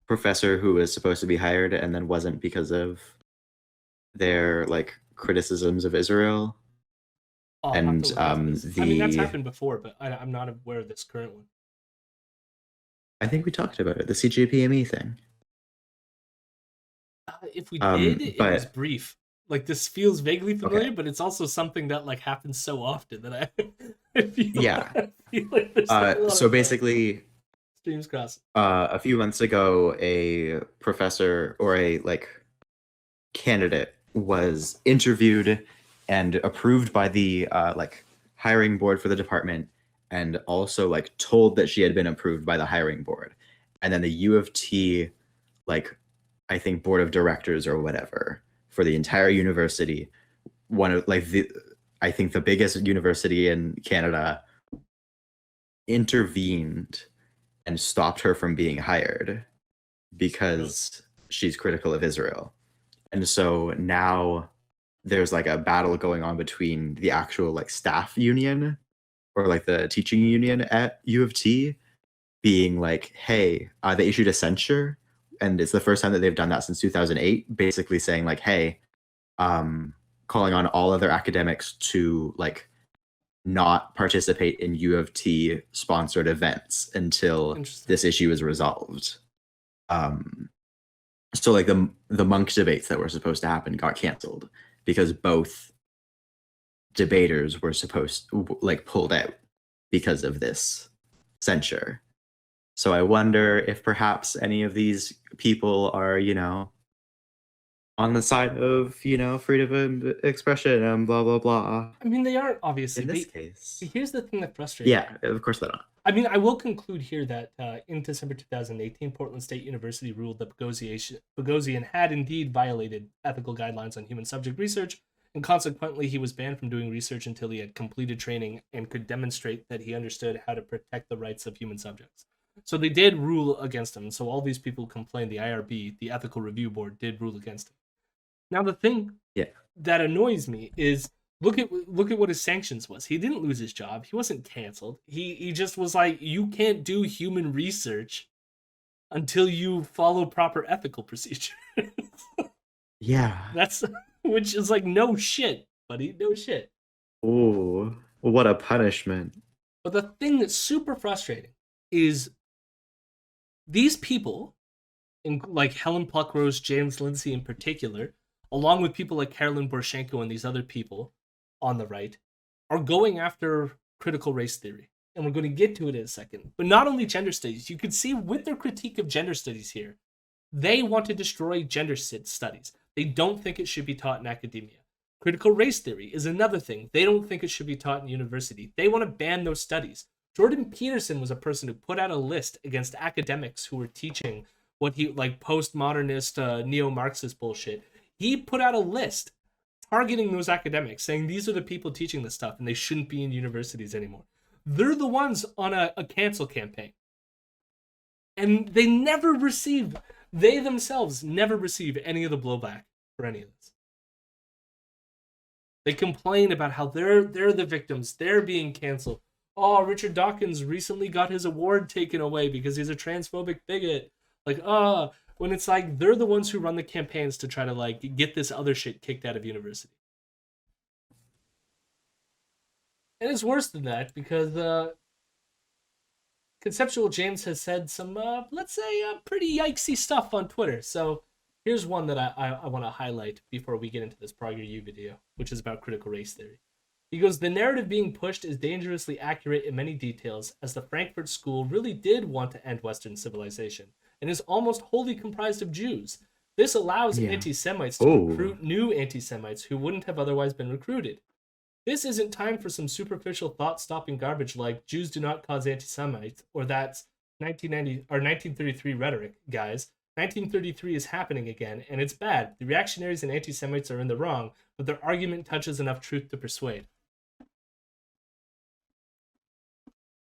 S2: professor who was supposed to be hired and then wasn't because of their like criticisms of Israel. And
S1: I mean, that's happened before, but I'm not aware of this current one.
S2: I think we talked about it, the CJPME thing.
S1: If we did, it was brief. Like, this feels vaguely familiar, but it's also something that like happens so often that I feel like
S2: so basically,
S1: streams crossing.
S2: A few months ago, a professor or a like candidate was interviewed and approved by the like hiring board for the department, and also like told that she had been approved by the hiring board. And then the U of T, like I think board of directors or whatever for the entire university, one of like I think the biggest university in Canada, intervened and stopped her from being hired because she's critical of Israel. And so now there's like a battle going on between the actual like staff union or like the teaching union at U of T being like, hey, they issued a censure, and it's the first time that they've done that since 2008, basically saying like, hey, calling on all other academics to like not participate in U of T sponsored events until this issue is resolved. So like the monk debates that were supposed to happen got canceled because both debaters were pulled out because of this censure. So I wonder if perhaps any of these people are, on the side of, freedom of expression and blah, blah, blah.
S1: I mean, they aren't, obviously.
S2: In this case.
S1: Here's the thing that frustrates me.
S2: Yeah, of course they don't.
S1: I mean, I will conclude here that in December 2018, Portland State University ruled that Boghossian had indeed violated ethical guidelines on human subject research, and consequently he was banned from doing research until he had completed training and could demonstrate that he understood how to protect the rights of human subjects. So they did rule against him. So all these people complained, the IRB, the Ethical Review Board, did rule against him. Now the thing
S2: Yeah.
S1: that annoys me is look at what his sanctions was. He didn't lose his job. He wasn't canceled. He just was like, you can't do human research until you follow proper ethical procedure.
S2: Yeah.
S1: That's which is like no shit, buddy, no shit.
S2: Oh, what a punishment.
S1: But the thing that's super frustrating is these people, like Helen Pluckrose, James Lindsay in particular, along with people like Carolyn Borshenko and these other people on the right, are going after critical race theory. And we're going to get to it in a second. But not only gender studies, you could see with their critique of gender studies here, they want to destroy gender studies. They don't think it should be taught in academia. Critical race theory is another thing. They don't think it should be taught in university. They want to ban those studies. Jordan Peterson was a person who put out a list against academics who were teaching what he like postmodernist neo-Marxist bullshit. He put out a list targeting those academics, saying these are the people teaching this stuff and they shouldn't be in universities anymore. They're the ones on a cancel campaign. And they themselves never receive any of the blowback for any of this. They complain about how they're the victims, they're being canceled. Oh, Richard Dawkins recently got his award taken away because he's a transphobic bigot. Like, when it's like they're the ones who run the campaigns to try to like get this other shit kicked out of university. And it's worse than that because Conceptual James has said some, let's say, pretty yikesy stuff on Twitter. So here's one that I want to highlight before we get into this Prager U video, which is about critical race theory. He goes, the narrative being pushed is dangerously accurate in many details, as the Frankfurt School really did want to end Western civilization and is almost wholly comprised of Jews. This allows anti-Semites to recruit new anti-Semites who wouldn't have otherwise been recruited. This isn't time for some superficial thought-stopping garbage like Jews do not cause anti-Semites, or that's 1990 or 1933 rhetoric, guys. 1933 is happening again, and it's bad. The reactionaries and anti-Semites are in the wrong, but their argument touches enough truth to persuade.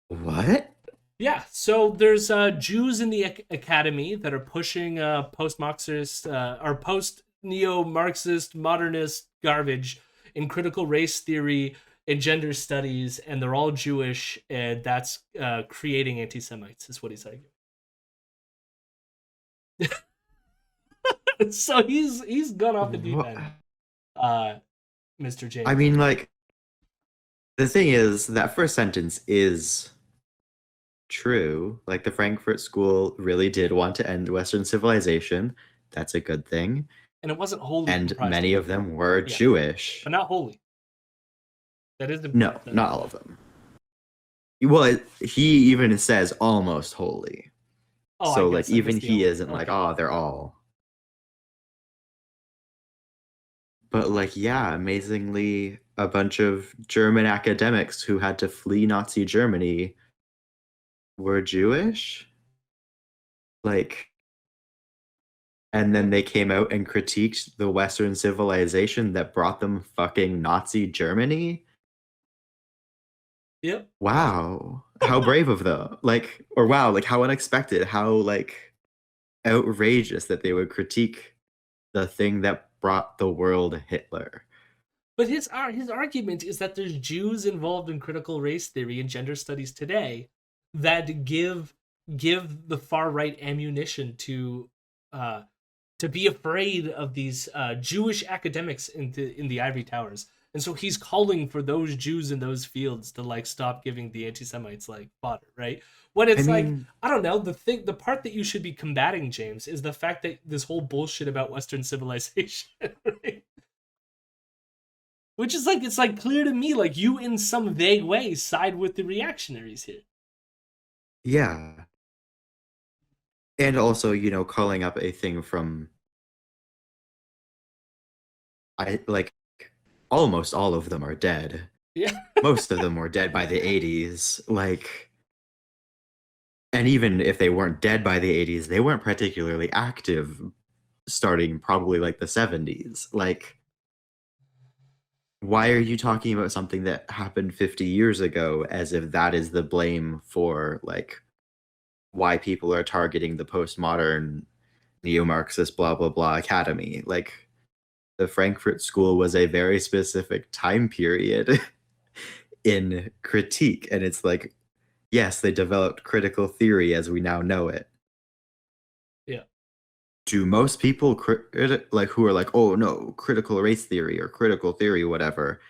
S2: What?
S1: Yeah, so there's Jews in the academy that are pushing post-Marxist or post-neo-Marxist modernist garbage in critical race theory and gender studies, and they're all Jewish, and that's creating anti-Semites, is what he's arguing. So he's gone off the deep end, Mr. James.
S2: I mean, like, the thing is, that first sentence is true. Like, the Frankfurt School really did want to end Western civilization. That's a good thing.
S1: And it wasn't wholly.
S2: And many of them were Jewish.
S1: But not wholly. That is the
S2: No, not all of them. Well, he even says almost wholly. Oh, so, like, even he isn't like, oh, they're all. But, like, yeah, amazingly, a bunch of German academics who had to flee Nazi Germany were Jewish. Like, and then they came out and critiqued the Western civilization that brought them fucking Nazi Germany.
S1: Yep.
S2: Wow. How brave of them. Like, or wow, like how unexpected, how like outrageous that they would critique the thing that brought the world Hitler.
S1: But his argument is that there's Jews involved in critical race theory and gender studies today that give the far right ammunition to be afraid of these Jewish academics in the ivory towers. And so he's calling for those Jews in those fields to like stop giving the anti-Semites like fodder, right? When it's I don't know, the part that you should be combating, James, is the fact that this whole bullshit about Western civilization, right? Which is like, it's like clear to me, like you in some vague way side with the reactionaries here.
S2: Yeah. And also, you know, calling up a thing from almost all of them are dead.
S1: Yeah.
S2: Most of them were dead by the 80s. Like, and even if they weren't dead by the 80s, they weren't particularly active starting probably like the 70s. Like, why are you talking about something that happened 50 years ago as if that is the blame for like why people are targeting the postmodern neo-Marxist blah blah blah academy? Like, the Frankfurt School was a very specific time period in critique, and it's like, yes, they developed critical theory as we now know it.
S1: Yeah.
S2: Do most people like who are like, oh no, critical race theory or critical theory, whatever,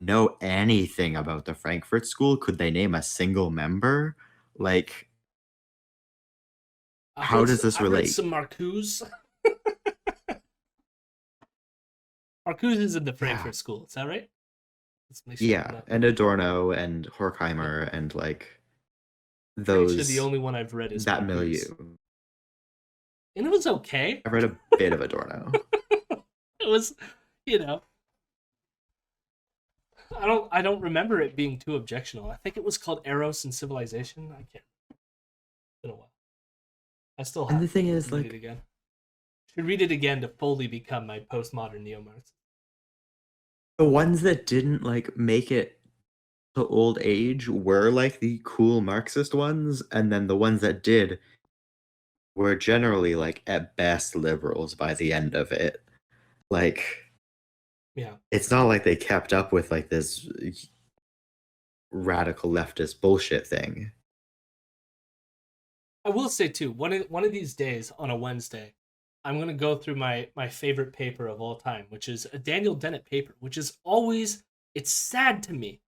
S2: know anything about the Frankfurt School? Could they name a single member? Like, how does this
S1: I've read
S2: relate?
S1: some Marcuse. Marcuse is in the
S2: Yeah,
S1: Frankfurt School. Is that right? Let's make sure I'm
S2: yeah,
S1: not.
S2: and Adorno and
S1: Yeah.
S2: Horkheimer and like
S1: Pretty sure the
S2: those
S1: only one I've read is
S2: that milieu.
S1: Marcuse, and it was okay.
S2: I've read a bit of Adorno.
S1: It was, you know, I don't remember it being too objectionable. I think it was called Eros and Civilization. I can't. It's been a while. I still
S2: And
S1: have
S2: the
S1: to
S2: thing is,
S1: read it
S2: like,
S1: again. Should read it again to fully become my postmodern neo-Marxist.
S2: the ones that didn't like make it to old age were like the cool Marxist ones, and then the ones that did were generally like at best liberals by the end of it. Like,
S1: Yeah.
S2: it's not like they kept up with like this radical leftist bullshit thing.
S1: I will say too, one of these days on a Wednesday, I'm gonna go through my favorite paper of all time, which is a Daniel Dennett paper, which is always it's sad to me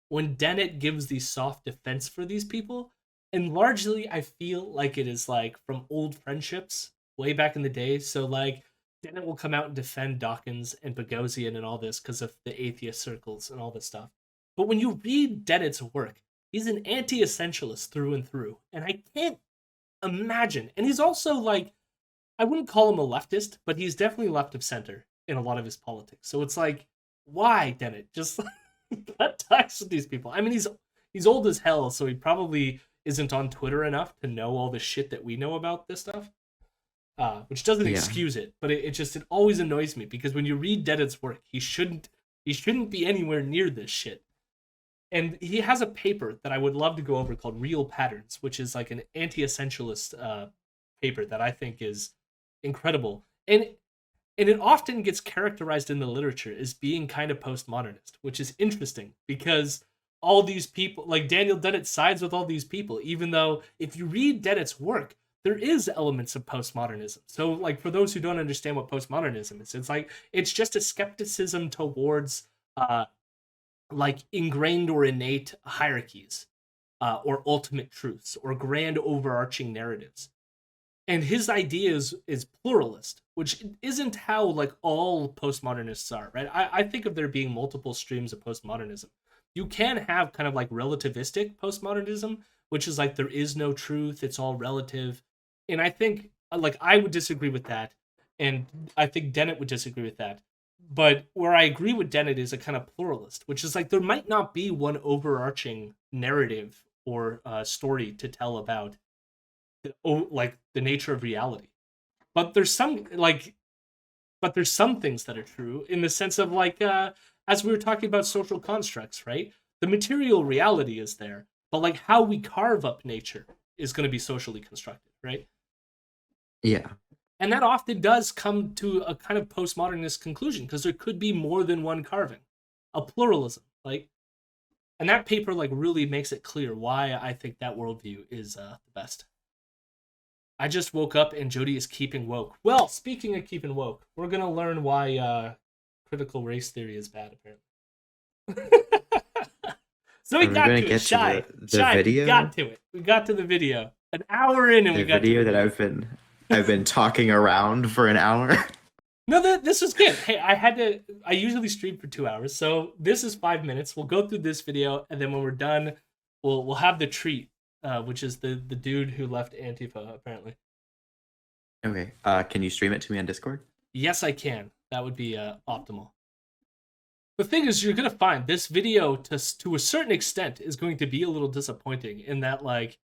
S1: when Dennett gives the soft defense for these people, and largely I feel like it is like from old friendships way back in the day. So like Dennett will come out and defend Dawkins and Boghossian and all this because of the atheist circles and all this stuff. But when you read Dennett's work, he's an anti-essentialist through and through, and I can't imagine. And he's also like, I wouldn't call him a leftist, but he's definitely left of center in a lot of his politics. So it's like, why, Dennett? Just cut ties with these people. I mean, he's old as hell, so he probably isn't on Twitter enough to know all the shit that we know about this stuff. Which doesn't
S2: Yeah.
S1: excuse it, but it always annoys me because when you read Dennett's work, he shouldn't be anywhere near this shit. And he has a paper that I would love to go over called Real Patterns, which is like an anti-essentialist paper that I think is incredible. And it often gets characterized in the literature as being kind of postmodernist, which is interesting because all these people, like Daniel Dennett sides with all these people, even though if you read Dennett's work, there is elements of postmodernism. So like for those who don't understand what postmodernism is, it's like it's just a skepticism towards like ingrained or innate hierarchies or ultimate truths or grand overarching narratives. And his idea is pluralist, which isn't how like all postmodernists are, right? I think of there being multiple streams of postmodernism. You can have kind of like relativistic postmodernism, which is like there is no truth, it's all relative. And I think like I would disagree with that, and I think Dennett would disagree with that. But where I agree with Dennett is a kind of pluralist, which is like there might not be one overarching narrative or story to tell about like the nature of reality. But there's some like but there's some things that are true in the sense of like as we were talking about social constructs, right? The material reality is there, but like how we carve up nature is going to be socially constructed, right?
S2: Yeah.
S1: And that often does come to a kind of postmodernist conclusion because there could be more than one carving, a pluralism, like, and that paper like really makes it clear why I think that worldview is the best. I just woke up and Jody is keeping woke. Well, speaking of keeping woke, we're gonna learn why critical race theory is bad, apparently. So we
S2: Are we
S1: got
S2: gonna
S1: to it,
S2: get to
S1: Shy.
S2: the
S1: Shy, we
S2: video?
S1: got to it. We got to the video. An hour in and
S2: The
S1: we got to
S2: video
S1: the
S2: that
S1: video.
S2: I've been talking around for an hour.
S1: No, this was good. Hey, I usually stream for 2 hours, so this is 5 minutes. We'll go through this video, and then when we're done, we'll have the treat, which is the dude who left Antifa, apparently.
S2: Okay. Can you stream it to me on Discord?
S1: Yes, I can. That would be optimal. The thing is, you're gonna find this video to a certain extent is going to be a little disappointing in that, like,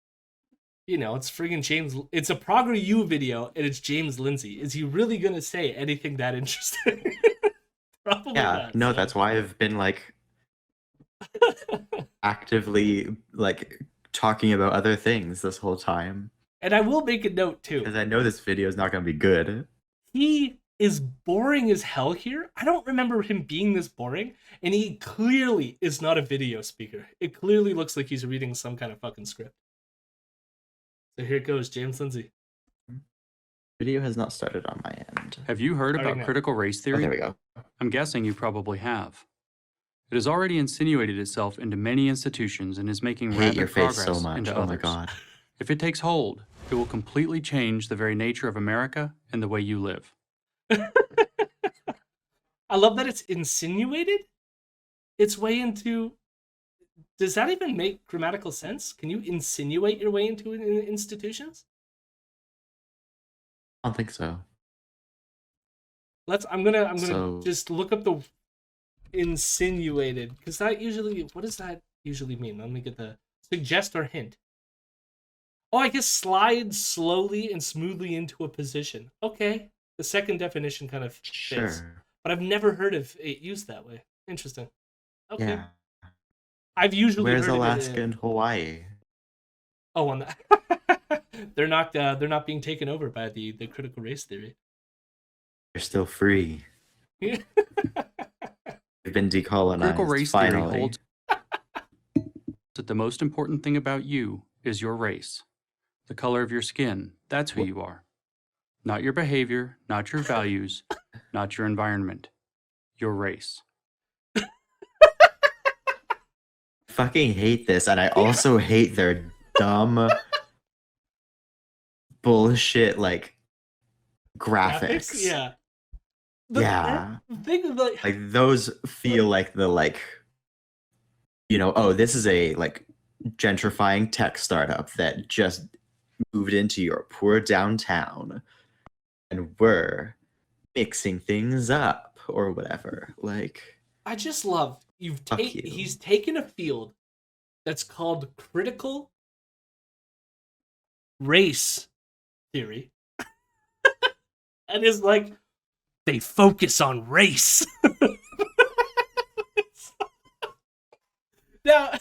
S1: you know, it's friggin' James. It's a Prager U video, and it's James Lindsay. Is he really gonna say anything that interesting? Probably
S2: Yeah.
S1: not.
S2: No,
S1: So.
S2: that's why I've been like actively like talking about other things this whole time
S1: And I will make a note too.
S2: because I know this video is not going to be good.
S1: He is boring as hell here. I don't remember him being this boring, and he clearly is not a video speaker. It clearly looks like he's reading some kind of fucking script. So here it goes, James Lindsay.
S2: Video has not started on my end.
S3: Have you heard about critical race
S2: Oh,
S3: theory?
S2: there we go.
S3: I'm guessing you probably have. It has already insinuated itself into many institutions and is making
S2: I hate your
S3: rapid
S2: face
S3: progress
S2: so much.
S3: into
S2: Oh
S3: others.
S2: my god.
S3: If it takes hold, it will completely change the very nature of America and the way you live.
S1: I love that it's insinuated its way into. Does that even make grammatical sense? Can you insinuate your way into institutions?
S2: I don't think so.
S1: I'm gonna
S2: So-
S1: just look up the insinuated, because that usually, what does that usually mean? Let me get the suggest or hint. Oh, I guess slide slowly and smoothly into a position. Okay, the second definition kind of fits,
S2: Sure.
S1: but I've never heard of it used that way. Interesting. Okay,
S2: Yeah.
S1: I've usually
S2: Where's
S1: heard of
S2: Alaska
S1: it.
S2: and Hawaii?
S1: Oh, on that. They're not being taken over by the critical race theory.
S2: They're still free. They've been decolonized.
S3: Critical race
S2: finally.
S3: theory holds that the most important thing about you is your race. The color of your skin, that's who you are. Not your behavior, not your values, not your environment. Your race.
S2: Fucking hate this, and I also hate their dumb bullshit like graphics.
S1: Yeah.
S2: Yeah.
S1: The thing is,
S2: Like those feel like the oh, this is a like gentrifying tech startup that just moved into your poor downtown and we're mixing things up or whatever. Like
S1: I just love
S2: you.
S1: he's taken a field that's called critical race theory and is like, they focus on race. Now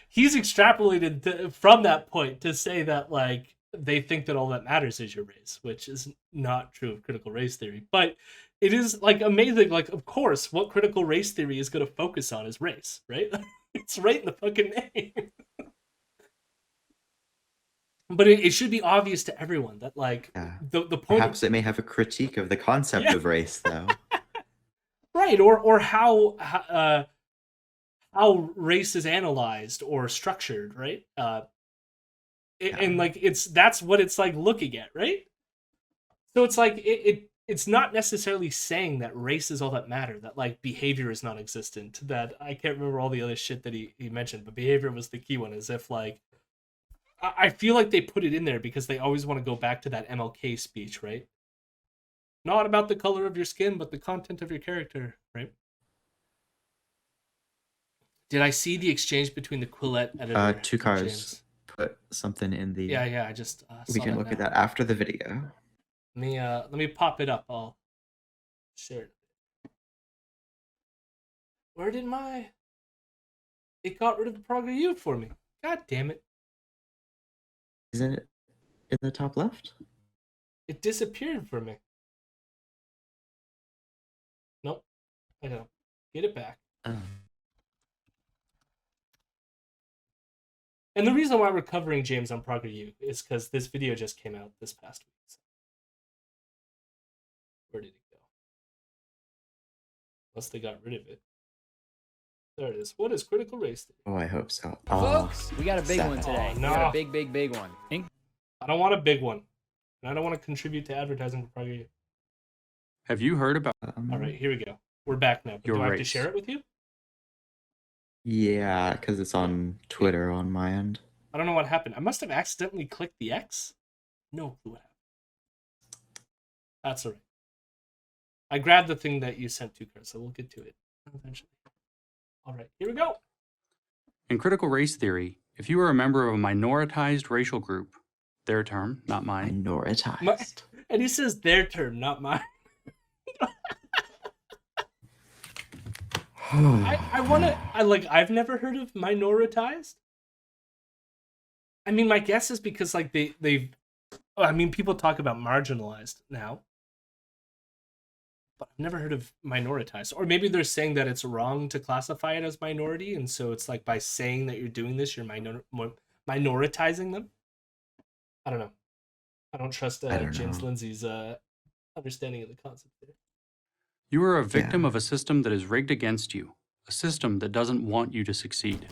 S1: he's extrapolated from that point to say that like they think that all that matters is your race, which is not true of critical race theory. But it is like amazing. Like, of course, what critical race theory is going to focus on is race, right? It's right in the fucking name. But it should be obvious to everyone that like the point.
S2: Perhaps it may have a critique of the concept of race, though.
S1: Right, or how race is analyzed or structured, right? And like that's what it's like looking at, right? So it's like it's not necessarily saying that race is all that matter, that like behavior is non-existent, that I can't remember all the other shit that he mentioned, but behavior was the key one, as if like I feel like they put it in there because they always want to go back to that MLK speech, right? Not about the color of your skin, but the content of your character, right? Did I see the exchange between the Quillette editor?
S2: 2 cars.
S1: James?
S2: Put something in the.
S1: Yeah. I just
S2: we can look at that after the video.
S1: Let me pop it up. I'll share it. Where did my? It got rid of the Prager U for me. God damn it!
S2: Isn't it in the top left?
S1: It disappeared for me. Nope. I know. Get it back.
S2: Oh.
S1: And the reason why we're covering James on Prager U is because this video just came out this past week. So. Where did it go? Unless they got rid of it. There it is. What is critical race theory?
S2: Oh, I hope so.
S4: Folks, we got a big one today.
S1: Oh, no.
S4: We got a big one.
S1: I don't want a big one. And I don't want to contribute to advertising for Prager U.
S3: Have you heard about
S1: All right, here we go. We're back now. But
S3: Your
S1: do I have to
S3: race.
S1: share it with you?
S2: Yeah, because it's on Twitter on my end.
S1: I don't know what happened. I must have accidentally clicked the X. No clue what happened. That's all right. I grabbed the thing that you sent to, Chris, so we'll get to it eventually. All right, here we go.
S3: In critical race theory, if you are a member of a minoritized racial group, their term, not mine,
S2: Minoritized.
S1: And he says their term, not mine. I've never heard of minoritized. I mean, my guess is because like people talk about marginalized now. but I've never heard of minoritized. Or maybe they're saying that it's wrong to classify it as minority, and so it's like by saying that you're doing this, you're minoritizing them. I don't know. I don't trust
S2: I don't
S1: James
S2: know.
S1: Lindsay's understanding of the concept there.
S3: You are a victim
S2: Yeah.
S3: of a system that is rigged against you, a system that doesn't want you to succeed.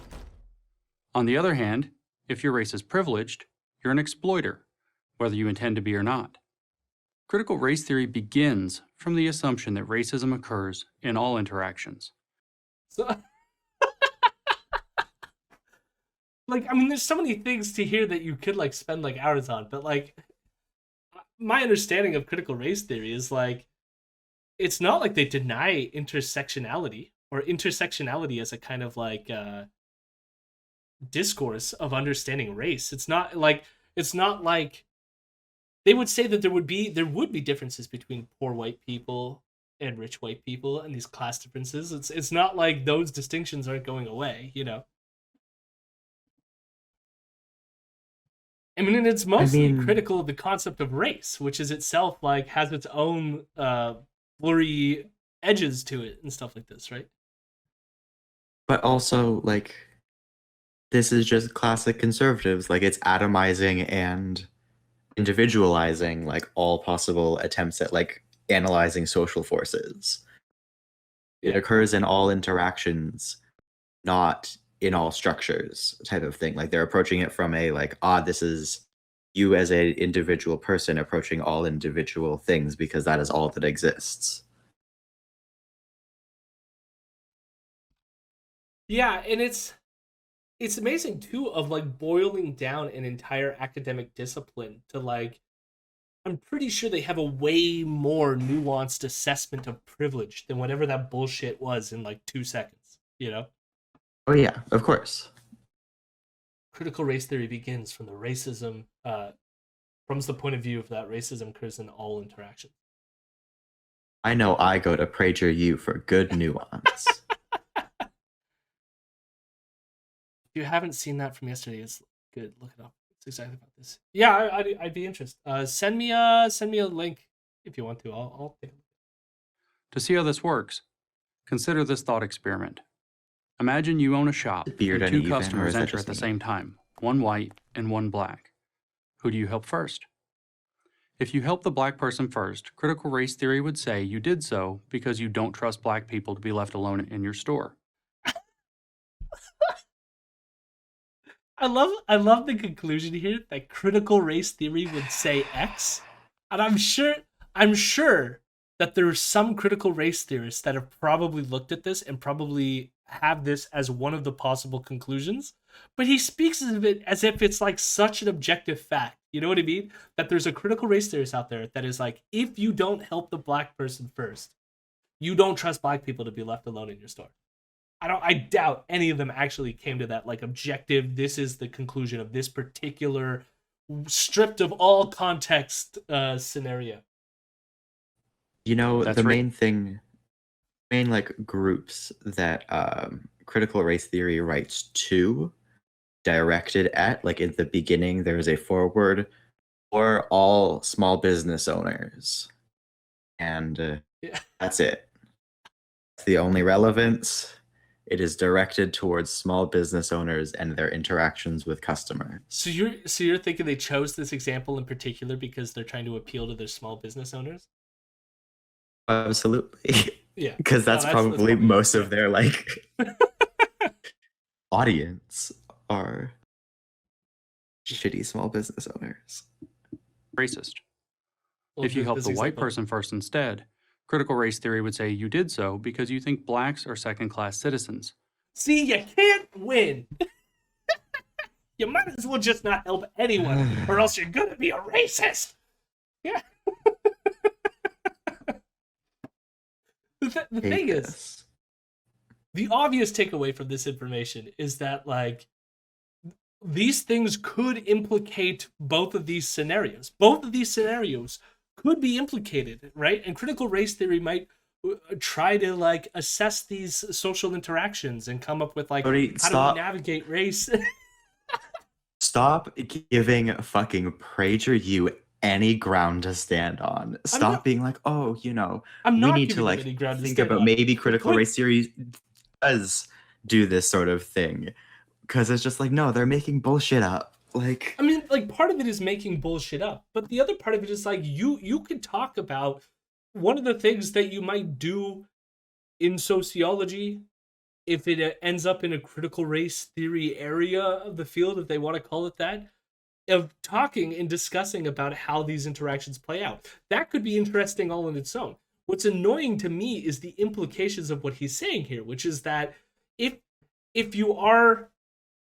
S3: On the other hand, if your race is privileged, you're an exploiter, whether you intend to be or not. Critical race theory begins from the assumption that racism occurs in all interactions.
S1: So, like, I mean, there's so many things to hear that you could like spend like hours on, but like, my understanding of critical race theory is like, it's not like they deny intersectionality or intersectionality as a kind of like discourse of understanding race. It's not like they would say that there would be differences between poor white people and rich white people and these class differences. It's not like those distinctions aren't going away, you know. I mean, and it's mostly critical of the concept of race, which is itself like has its own blurry edges to it and stuff like this, right?
S2: But also, like, this is just classic conservatives. Like, it's atomizing and individualizing, like, all possible attempts at, like, analyzing social forces. It occurs in all interactions, not in all structures type of thing. Like, they're approaching it from a, like, this is you as an individual person approaching all individual things because that is all that exists.
S1: Yeah, and it's amazing too of like boiling down an entire academic discipline to like, I'm pretty sure they have a way more nuanced assessment of privilege than whatever that bullshit was in like 2 seconds, you know?
S2: Oh yeah, of course.
S1: Critical race theory begins from the racism, from the point of view of that racism occurs in all interactions.
S2: I know I go to Prager U for good nuance.
S1: If you haven't seen that from yesterday, it's good. Look it up. It's exactly about this. Yeah, I'd be interested. Send me a link if you want to. I'll take it.
S3: To see how this works, consider this thought experiment. Imagine you own a shop
S2: Beard
S3: and two
S2: uneven, or
S3: customers
S2: is that
S3: enter
S2: just
S3: at the
S2: me?
S3: same time, one white and one black. Who do you help first? If you help the black person first, critical race theory would say you did so because you don't trust black people to be left alone in your store.
S1: I love the conclusion here that critical race theory would say X, and I'm sure that there's some critical race theorists that have probably looked at this and probably have this as one of the possible conclusions. But he speaks of it as if it's like such an objective fact. You know what I mean? That there's a critical race theorist out there that is like, if you don't help the black person first, you don't trust black people to be left alone in your store. I doubt any of them actually came to that like objective, this is the conclusion of this particular stripped of all context scenario.
S2: You know,
S3: That's
S2: the
S3: right.
S2: main like groups that critical race theory writes to, directed at, like in the beginning, there's a foreword for all small business owners. And
S1: Yeah.
S2: that's it. That's the only relevance. It is directed towards small business owners and their interactions with customers.
S1: So you're thinking they chose this example in particular because they're trying to appeal to their small business owners?
S2: Absolutely.
S1: Yeah.
S2: Because that's probably most of their like audience are shitty small business owners.
S3: Racist.
S1: Well,
S3: If you help
S1: this
S3: the white
S1: example-
S3: person first instead, critical race theory would say you did so because you think blacks are second-class citizens.
S1: See, you can't win. You might as well just not help anyone, or else you're gonna be a racist. Yeah. The thing is, the obvious takeaway from this information is that like these things could implicate both of these scenarios. Both of these scenarios could be implicated, right? And critical race theory might try to like assess these social interactions and come up with like
S2: Cody,
S1: how do we navigate race.
S2: Stop giving fucking Prager U any ground to stand on. Stop
S1: not-
S2: being like, oh, you know,
S1: I'm
S2: we
S1: not
S2: need to
S1: giving them
S2: like
S1: any ground to
S2: think
S1: stand
S2: about
S1: on.
S2: maybe critical
S1: point-
S2: race theory does do this sort of thing. Because it's just like, no, they're making bullshit up. Like,
S1: I mean, like, part of it is making bullshit up, but the other part of it is like you could talk about one of the things that you might do in sociology if it ends up in a critical race theory area of the field, if they want to call it that, of talking and discussing about how these interactions play out. That could be interesting all on its own. What's annoying to me is the implications of what he's saying here, which is that if you are,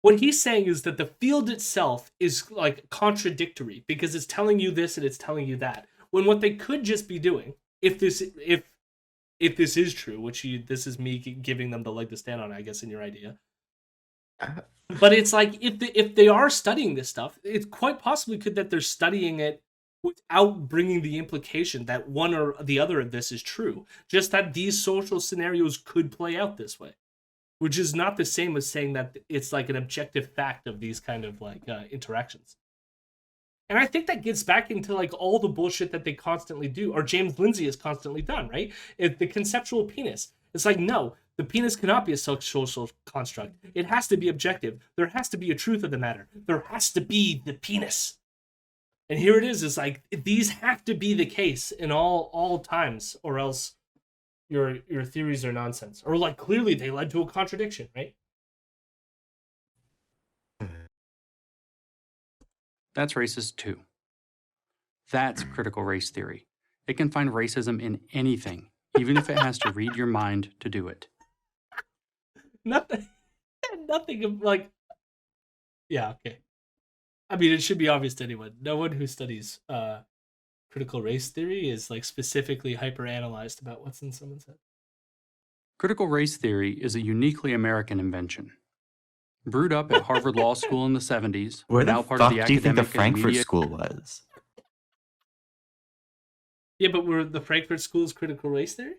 S1: what he's saying is that the field itself is like contradictory because it's telling you this and it's telling you that. When what they could just be doing, if this is true, which this is me giving them the leg to stand on, I guess, in your idea. But it's like if they are studying this stuff, it's quite possibly could that they're studying it without bringing the implication that one or the other of this is true. Just that these social scenarios could play out this way, which is not the same as saying that it's like an objective fact of these kind of like interactions. And I think that gets back into like all the bullshit that they constantly do, or James Lindsay has constantly done, right? The conceptual penis. It's like, no, the penis cannot be a social construct. It has to be objective. There has to be a truth of the matter. There has to be the penis. And here it is like, these have to be the case in all times, or else your theories are nonsense. Or like, clearly they led to a contradiction, right?
S3: That's racist too. That's critical race theory. It can find racism in anything, even if it has to read your mind to do it.
S1: Nothing of like, yeah, okay. I mean, it should be obvious to anyone. No one who studies critical race theory is like specifically hyper-analyzed about what's in someone's head.
S3: Critical race theory is a uniquely American invention. Brewed up at Harvard Law School in the 70s,
S2: where
S3: now
S2: the
S3: part
S2: fuck
S3: of the
S2: do you think the
S3: academic and
S2: Frankfurt
S3: media.
S2: School was?
S1: Yeah, but were the Frankfurt School's critical race theory?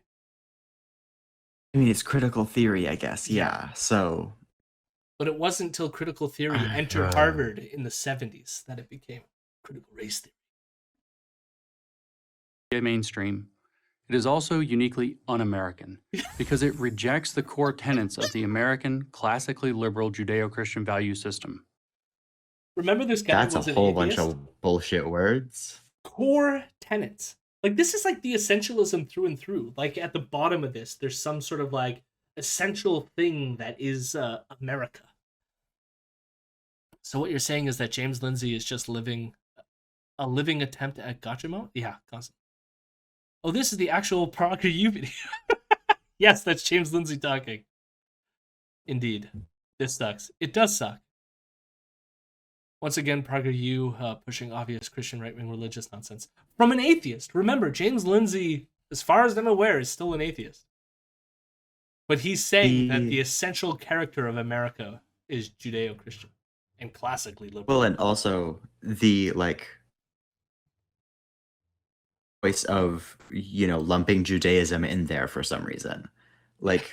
S2: I mean, it's critical theory, I guess. Yeah. So.
S1: But it wasn't until critical theory entered Harvard in the 70s that it became critical race theory.
S3: Mainstream. It is also uniquely un-American because it rejects the core tenets of the American classically liberal Judeo-Christian value system.
S1: Remember this guy
S2: That's
S1: was
S2: a
S1: an
S2: whole
S1: atheist?
S2: bunch of bullshit words.
S1: Core tenets. Like, this is like the essentialism through and through. Like, at the bottom of this, there's some sort of like essential thing that is America. So what you're saying is that James Lindsay is just a living attempt at gotcha mode? Yeah, constantly. Oh, this is the actual Prager U video. Yes, that's James Lindsay talking. Indeed. This sucks. It does suck. Once again, Prager U pushing obvious Christian right-wing religious nonsense. From an atheist. Remember, James Lindsay, as far as I'm aware, is still an atheist. But he's saying that the essential character of America is Judeo-Christian and classically liberal.
S2: Well, and also the like choice of, you know, lumping Judaism in there for some reason. Like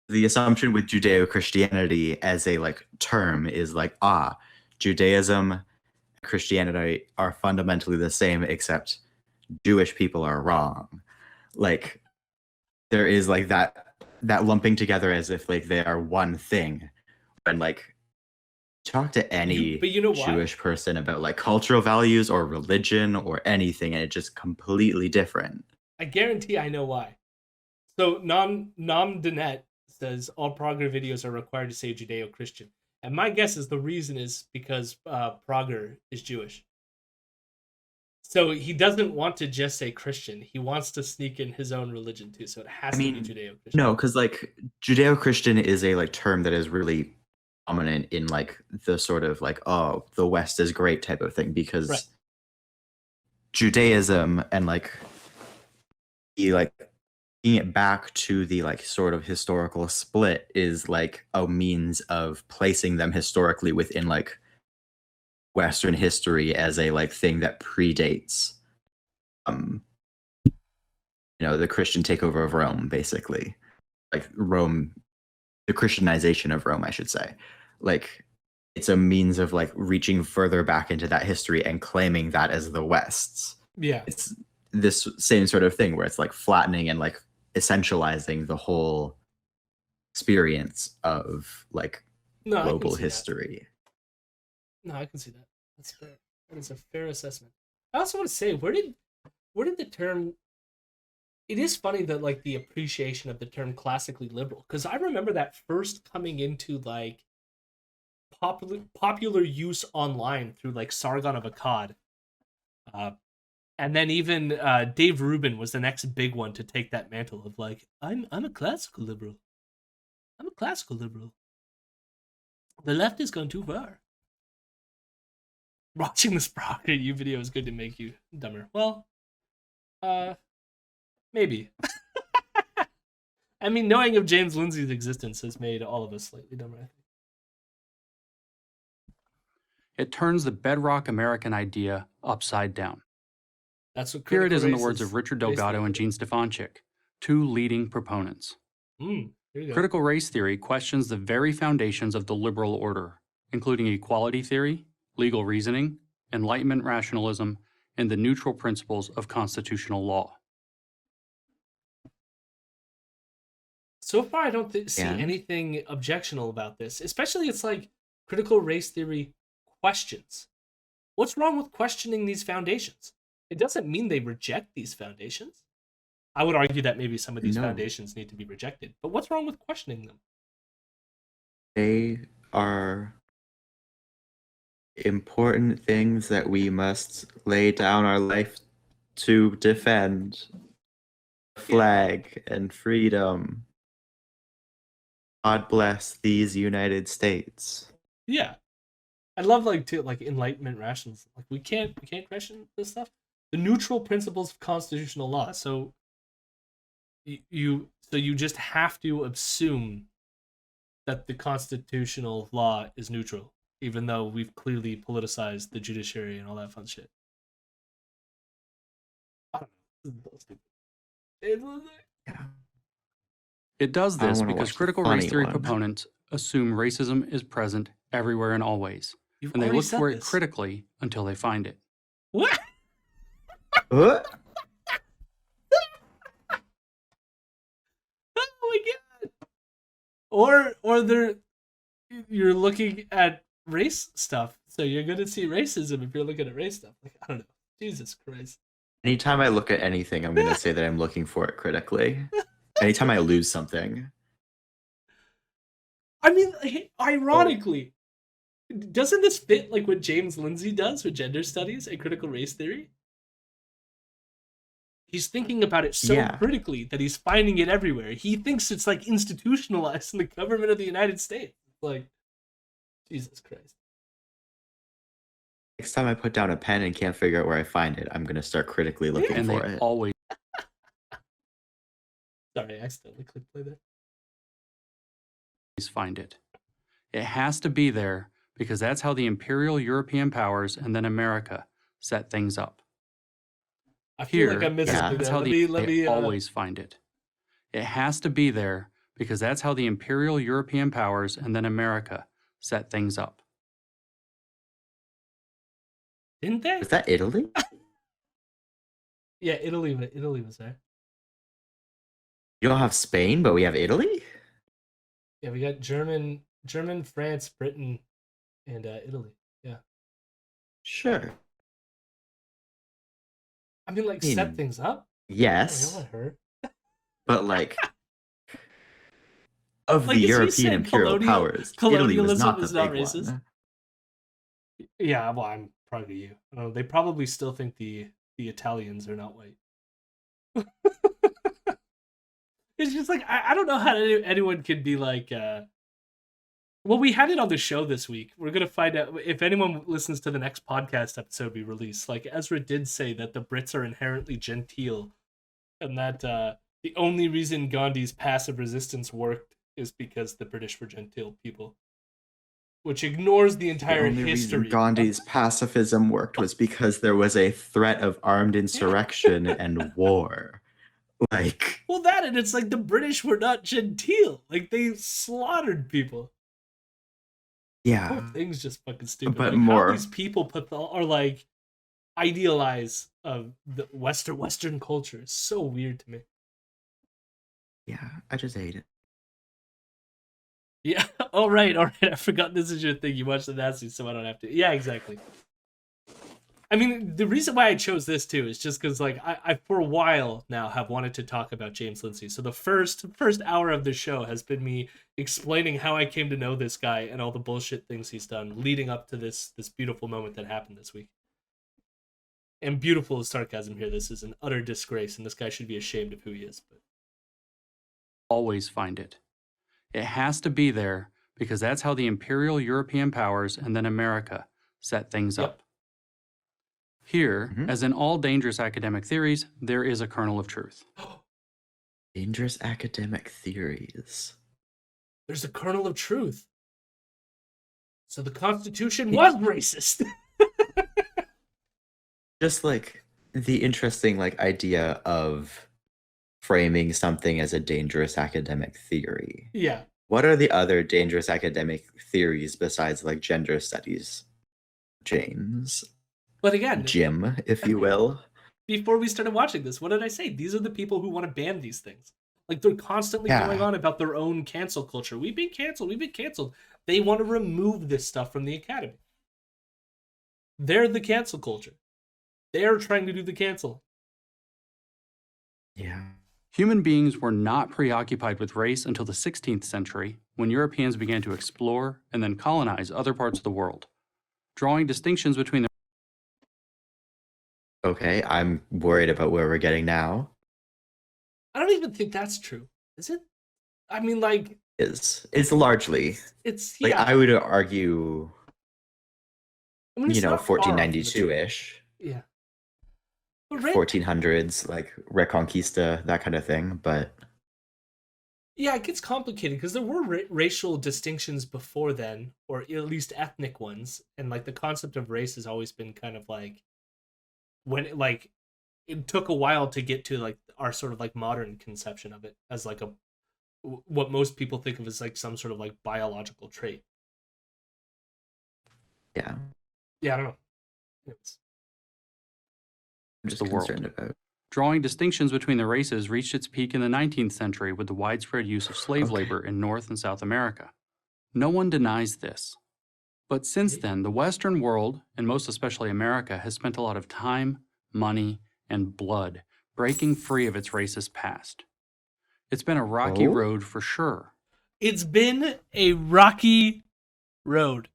S2: the assumption with Judeo-Christianity as a like term is like, Judaism and Christianity are fundamentally the same, except Jewish people are wrong. Like there is like that lumping together as if like they are one thing. When like talk to any Jewish person about like cultural values or religion or anything, and it's just completely different.
S1: I guarantee I know why. So Nam Dinet says all Prager videos are required to say Judeo-Christian. And my guess is the reason is because Prager is Jewish. So he doesn't want to just say Christian. He wants to sneak in his own religion too. So it has to be Judeo-Christian.
S2: No, because like Judeo-Christian is a like term that is really prominent in like the sort of like, oh, the West is great type of thing, because Judaism and like bringing it back to the like sort of historical split is like a means of placing them historically within like Western history as a like thing that predates the Christian takeover of Rome, basically. Like Rome, the Christianization of Rome, I should say. Like it's a means of like reaching further back into that history and claiming that as the West's.
S1: Yeah.
S2: It's this same sort of thing where it's like flattening and like essentializing the whole experience of like
S1: No, I can
S2: global
S1: see
S2: history.
S1: that. No, I can see that. That's fair. That is a fair assessment. I also want to say, where did the term? It is funny that like the appreciation of the term classically liberal, because I remember that first coming into like popular use online through like Sargon of Akkad. And then even Dave Rubin was the next big one to take that mantle of like, I'm a classical liberal. I'm a classical liberal. The left has gone too far. Watching this Prager U video is going to make you dumber. Well, maybe. I mean, knowing of James Lindsay's existence has made all of us slightly dumber, I think.
S3: It turns the bedrock American idea upside down.
S1: That's what
S3: Here it
S1: critical
S3: is in the
S1: race
S3: words of Richard
S1: based
S3: Delgado
S1: on.
S3: and Gene Stefanchik, two leading proponents.
S1: Here you go.
S3: Critical race theory questions the very foundations of the liberal order, including equality theory, legal reasoning, Enlightenment rationalism, and the neutral principles of constitutional law.
S1: So far, I don't see
S2: And?
S1: anything objectionable about this. Especially, it's like critical race theory questions. What's wrong with questioning these foundations? It doesn't mean they reject these foundations. I would argue that maybe some of these
S2: No.
S1: foundations need to be rejected. But what's wrong with questioning them?
S2: They are important things that we must lay down our life to defend. Flag and freedom. God bless these United States.
S1: Yeah, I love like Enlightenment rationalism. Like we can't question this stuff. The neutral principles of constitutional law. So you just have to assume that the constitutional law is neutral, even though we've clearly politicized the judiciary and all that fun shit. I don't know.
S3: It does
S2: I
S3: this
S2: wanna
S3: because
S2: watch the
S3: critical
S2: funny
S3: race theory
S2: one.
S3: proponents assume racism is present everywhere and always,
S1: You've
S3: and they
S1: already
S3: look
S1: said
S3: for it
S1: this.
S3: critically until they find it.
S1: What?
S2: What?
S1: Oh my god! Or you're looking at race stuff, so you're gonna see racism if you're looking at race stuff. Like I don't know. Jesus Christ.
S2: Anytime I look at anything, I'm gonna say that I'm looking for it critically. Anytime I lose something.
S1: I mean, ironically, doesn't this fit like what James Lindsay does with gender studies and critical race theory? He's thinking about it so
S2: Yeah.
S1: critically that he's finding it everywhere. He thinks it's like institutionalized in the government of the United States. Like, Jesus Christ.
S2: Next time I put down a pen and can't figure out where I find it, I'm gonna start critically looking
S3: And
S2: for
S3: they
S2: it.
S3: always
S1: Sorry, I accidentally clicked play there.
S3: find it. It has to be there because that's how the imperial European powers and then America set things up.
S1: I feel
S3: Here,
S1: like I missed
S2: yeah,
S1: something
S3: that's
S1: there.
S3: how they always find it. It has to be there because that's how the imperial European powers and then America set things up.
S1: Didn't they?
S2: Is that Italy?
S1: Yeah, Italy was there.
S2: You don't have Spain, but we have Italy?
S1: Yeah, we got German, France, Britain, and Italy. Yeah.
S2: Sure.
S1: I mean, like,
S2: I mean,
S1: set things up?
S2: Yes.
S1: I heard.
S2: But like of
S1: Like,
S2: the
S1: is he
S2: European
S1: saying
S2: imperial powers, Italy was
S1: colonialism
S2: not the
S1: is not
S2: big
S1: racist?
S2: one.
S1: Yeah, well, I'm Prager U. I don't know, they probably still think the Italians are not white. It's just like I don't know how anyone could be like. Well, we had it on the show this week. We're gonna find out if anyone listens to the next podcast episode we release. Like Ezra did say that the Brits are inherently genteel, and that the only reason Gandhi's passive resistance worked is because the British were genteel people, which ignores the entire
S2: The only
S1: history.
S2: reason Gandhi's pacifism worked was because there was a threat of armed insurrection and war. Like,
S1: Well, that and it's like the British were not genteel. Like they slaughtered people. The
S2: Yeah.
S1: whole thing's just fucking stupid.
S2: But
S1: Like,
S2: more-
S1: how these people or like idealize of the Western culture is so weird to me.
S2: Yeah, I just hate it.
S1: Yeah. All right. I forgot this is your thing. You watch the Nazis, so I don't have to. Yeah, exactly. I mean, the reason why I chose this too is just because, like, I for a while now have wanted to talk about James Lindsay. So the first hour of the show has been me explaining how I came to know this guy and all the bullshit things he's done, leading up to this beautiful moment that happened this week. And beautiful is sarcasm here. This is an utter disgrace, and this guy should be ashamed of who he is. But
S3: Always find it. It has to be there because that's how the imperial European powers and then America set things
S1: Yep.
S3: up. Here,
S2: Mhm.
S3: as in all dangerous academic theories, there is a kernel of truth.
S2: Dangerous academic theories.
S1: there's a kernel of truth. So the Constitution was racist.
S2: Just like the interesting like idea of framing something as a dangerous academic theory.
S1: Yeah.
S2: What are the other dangerous academic theories besides like gender studies? James.
S1: But again,
S2: Jim, if you will.
S1: before we started watching this, what did I say? These are the people who want to ban these things. Like, they're constantly
S2: Yeah.
S1: going on about their own cancel culture. We've been canceled. They want to remove this stuff from the academy. They're the cancel culture. They're trying to do the cancel.
S2: Yeah.
S3: Human beings were not preoccupied with race until the 16th century, when Europeans began to explore and then colonize other parts of the world, drawing distinctions between the
S2: Okay, I'm worried about where we're getting now.
S1: I don't even think that's true. Is it? I mean, like,
S2: It's largely
S1: it's,
S2: like
S1: yeah.
S2: I would argue,
S1: I mean, it's not far off from the truth.
S2: 1492-ish,
S1: Yeah. But ra-
S2: 1400s, like Reconquista, that kind of thing. But
S1: yeah, it gets complicated because there were racial distinctions before then, or at least ethnic ones, and like the concept of race has always been kind of like it took a while to get to like our sort of like modern conception of it as like what most people think of as like some sort of like biological trait.
S2: yeah,
S1: Yeah, I don't know. It's,
S2: I'm just
S3: the world.
S2: concerned about.
S3: Drawing distinctions between the races reached its peak in the 19th century with the widespread use of slave
S2: Okay.
S3: labor in North and South America. No one denies this. But since then, the Western world, and most especially America, has spent a lot of time, money, and blood breaking free of its racist past. It's been a rocky
S2: Oh?
S3: road for sure.
S1: it's been a rocky road.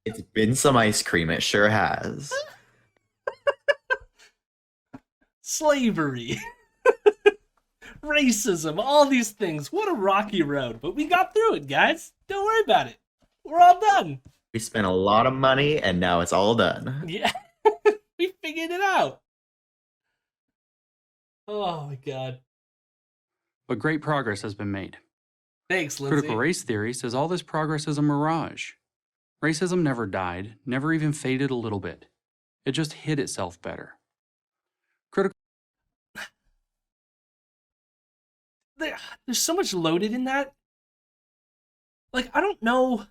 S2: It's been some ice cream. It sure has.
S1: Slavery. Racism, all these things. What a rocky road. But we got through it, guys. Don't worry about it. We're all done.
S2: We spent a lot of money, and now it's all done.
S1: Yeah. We figured it out. Oh my god.
S3: But great progress has been made.
S1: Thanks, Lindsay.
S3: Critical race theory says all this progress is a mirage. Racism never died, never even faded a little bit. It just hid itself better. Critical
S1: There's so much loaded in that. Like, I don't know.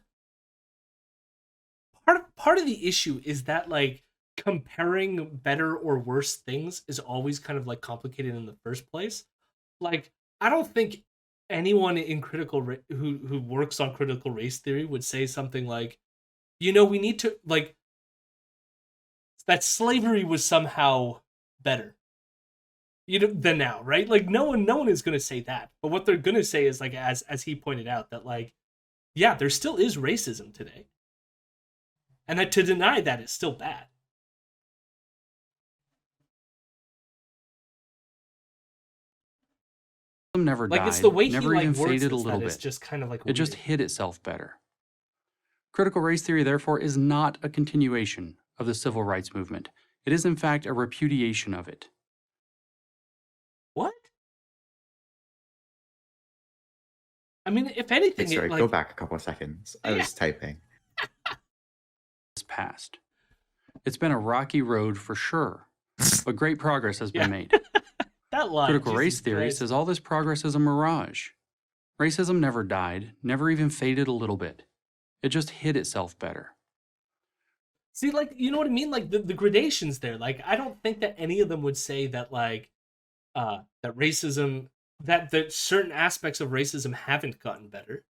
S1: Part of the issue is that like comparing better or worse things is always kind of like complicated in the first place. Like, I don't think anyone in who works on critical race theory would say something like, we need to like that slavery was somehow better than now, right? Like, no one is going to say that. But what they're going to say is like, as he pointed out, that like, yeah, there still is racism today, and that to deny that is still bad.
S3: never
S1: Like,
S3: died,
S1: it's the way
S3: never
S1: he
S3: even
S1: like words
S3: faded a
S1: this
S3: little
S1: that is
S3: bit.
S1: just kind of like
S3: It just
S1: weird.
S3: hid itself better. Critical race theory, therefore, is not a continuation of the civil rights movement. It is, in fact, a repudiation of it.
S1: What? I mean, if anything,
S2: Sorry,
S1: it, like,
S2: go back a couple of seconds. I
S1: Yeah.
S2: was typing.
S3: It's past. It's been a rocky road for sure, but great progress has
S1: Yeah.
S3: been made.
S1: that line.
S3: Critical
S1: Jesus
S3: race theory
S1: Christ.
S3: says all this progress is a mirage. Racism never died, never even faded a little bit. It just hid itself better.
S1: See, like, you know what I mean? Like, the gradations there. Like, I don't think that any of them would say that, like, that racism, that certain aspects of racism haven't gotten better.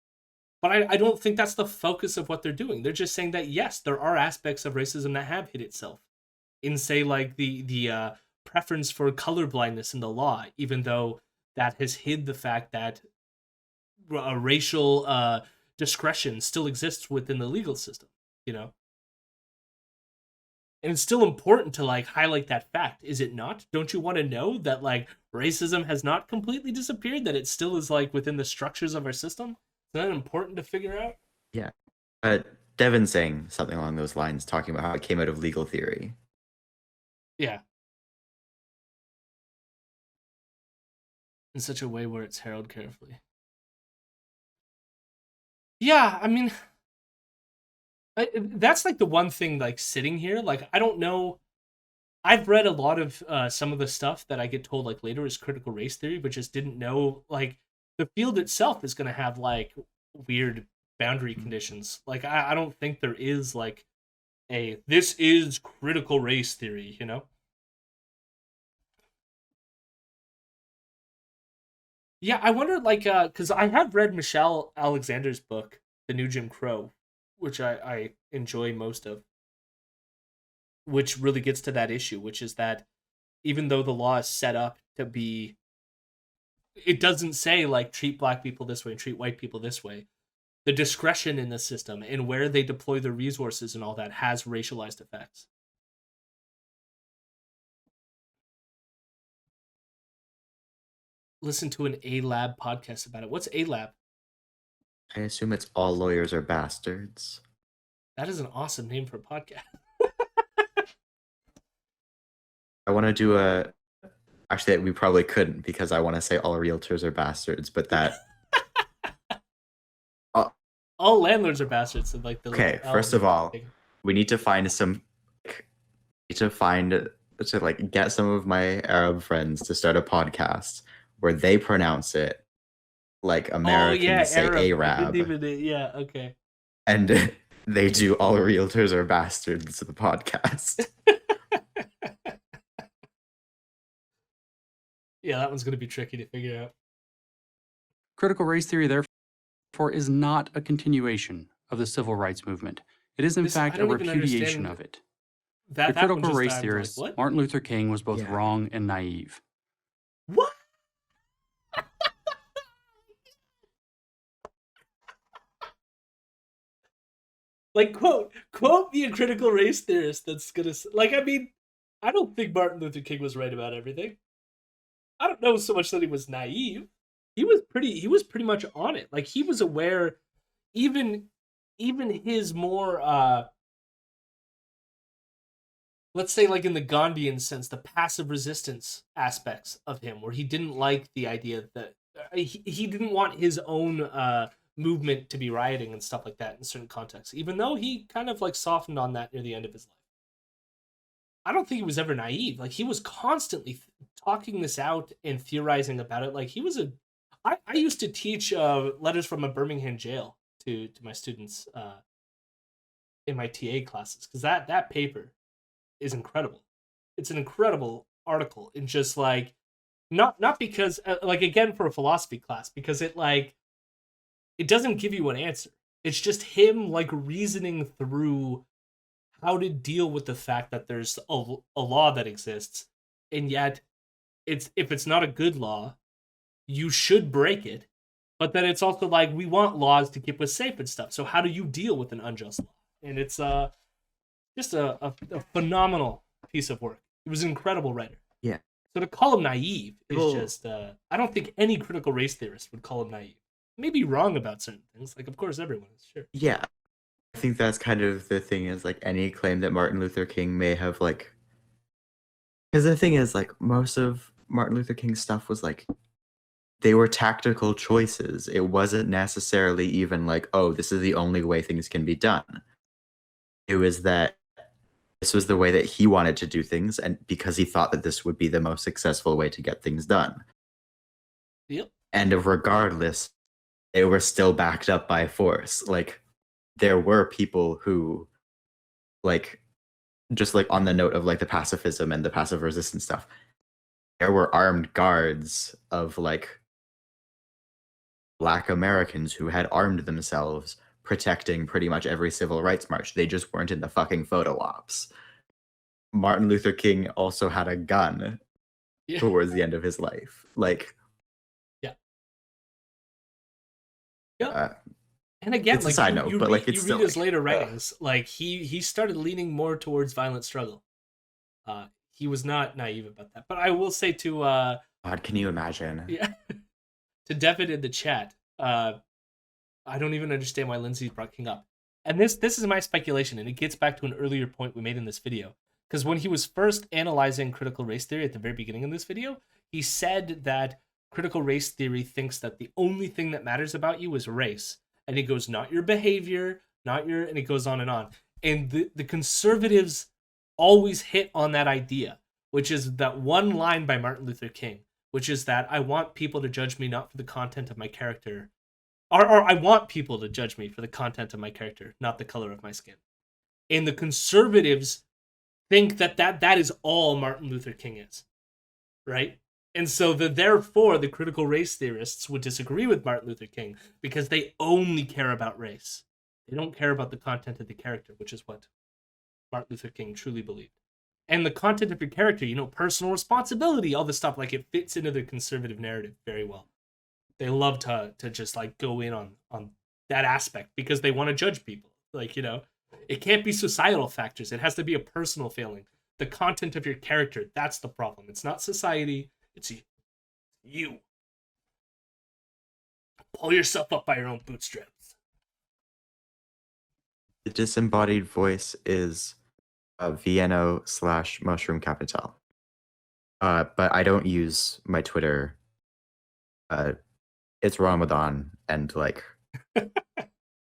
S1: But I don't think that's the focus of what they're doing. They're just saying that, yes, there are aspects of racism that have hid itself. In, say, like, the preference for colorblindness in the law, even though that has hid the fact that racial discretion still exists within the legal system, you know? And it's still important to, like, highlight that fact, is it not? Don't you want to know that, like, racism has not completely disappeared, that it still is, like, within the structures of our system? Isn't that important to figure out?
S2: Yeah. Devin's saying something along those lines, talking about how it came out of legal theory.
S1: Yeah. In such a way where it's heralded carefully. Yeah, I mean, that's like the one thing, like, sitting here, like, I don't know. I've read a lot of some of the stuff that I get told, like, later is critical race theory, but just didn't know, like, the field itself is going to have, like, weird boundary conditions. Like, I don't think there is, like, this is critical race theory, you know? Yeah, I wonder, like, because I have read Michelle Alexander's book, The New Jim Crow, which I enjoy most of, which really gets to that issue, which is that even though the law is set up to be, it doesn't say, like, treat black people this way and treat white people this way. The discretion in the system and where they deploy their resources and all that has racialized effects. Listen to an A-Lab podcast about it. What's A-Lab?
S2: I assume it's all lawyers are bastards.
S1: That is an awesome name for a podcast.
S2: I want to do a... Actually, we probably couldn't because I want to say all realtors are bastards, but that...
S1: All landlords are bastards. So, like, the
S2: Okay, first of all, we need to find some... To, like, get some of my Arab friends to start a podcast where they pronounce it like Americans say Arab.
S1: Yeah, okay.
S2: And they do all realtors are bastards to the podcast.
S1: Yeah, that one's going to be tricky to figure out.
S3: Critical race theory, therefore, is not a continuation of the civil rights movement. It is, in fact, a repudiation of it. The critical race theorist, like, Martin Luther King, was both wrong and naive.
S1: What? Like, quote me a critical race theorist that's gonna, like, I mean, I don't think Martin Luther King was right about everything. I don't know so much that he was naive. He was pretty much on it. Like, he was aware, even his more let's say, like, in the Gandhian sense, the passive resistance aspects of him, where he didn't like the idea that he didn't want his own movement to be rioting and stuff like that in certain contexts, even though he kind of, like, softened on that near the end of his life. I don't think he was ever naive. Like, he was constantly talking this out and theorizing about it. Like, he was I used to teach letters from a Birmingham jail to my students in my TA classes, because that paper is incredible. It's an incredible article, and just, like, not because, like, again, for a philosophy class, because it, like, it doesn't give you an answer. It's just him, like, reasoning through how to deal with the fact that there's a law that exists, and yet if it's not a good law, you should break it. But then it's also like, we want laws to keep us safe and stuff. So how do you deal with an unjust law? And it's just a phenomenal piece of work. He was an incredible writer.
S2: Yeah.
S1: So to call him naive is just, I don't think any critical race theorist would call him naive. Maybe wrong about certain things. Like, of course, everyone is, sure.
S2: Yeah. I think that's kind of the thing, is, like, any claim that Martin Luther King may have, like... Because the thing is, like, most of Martin Luther King's stuff was, like, they were tactical choices. It wasn't necessarily even like, oh, this is the only way things can be done. It was that this was the way that he wanted to do things, and because he thought that this would be the most successful way to get things done.
S1: Yep.
S2: And regardless they were still backed up by force. Like, there were people who, like, just like on the note of like the pacifism and the passive resistance stuff, there were armed guards of like Black Americans who had armed themselves protecting pretty much every civil rights march. They just weren't in the fucking photo ops. Martin Luther King also had a gun
S1: Yeah.
S2: towards the end of his life. Like,
S1: Yeah. And again,
S2: it's a
S1: like
S2: side note, but like, it's
S1: you
S2: still
S1: read his
S2: like,
S1: later writings, like he started leaning more towards violent struggle. He was not naive about that. But I will say to
S2: God, can you imagine?
S1: yeah, to Devin in the chat, I don't even understand why Lindsay brought King up. And this is my speculation, and it gets back to an earlier point we made in this video. Because when he was first analyzing critical race theory at the very beginning of this video, he said that critical race theory thinks that the only thing that matters about you is race. And he goes, not your behavior, and it goes on. And the conservatives always hit on that idea, which is that one line by Martin Luther King, which is that I want people to judge me not for the content of my character, or I want people to judge me for the content of my character, not the color of my skin. And the conservatives think that is all Martin Luther King is, right? And so therefore the critical race theorists would disagree with Martin Luther King because they only care about race. They don't care about the content of the character, which is what Martin Luther King truly believed. And the content of your character, personal responsibility, all this stuff, like it fits into the conservative narrative very well. They love to just like go in on that aspect because they want to judge people. Like, it can't be societal factors. It has to be a personal failing. The content of your character, that's the problem. It's not society. It's you. Pull yourself up by your own bootstraps.
S2: The disembodied voice is VNO/Mushroom Capital. But I don't use my Twitter. It's Ramadan, and like I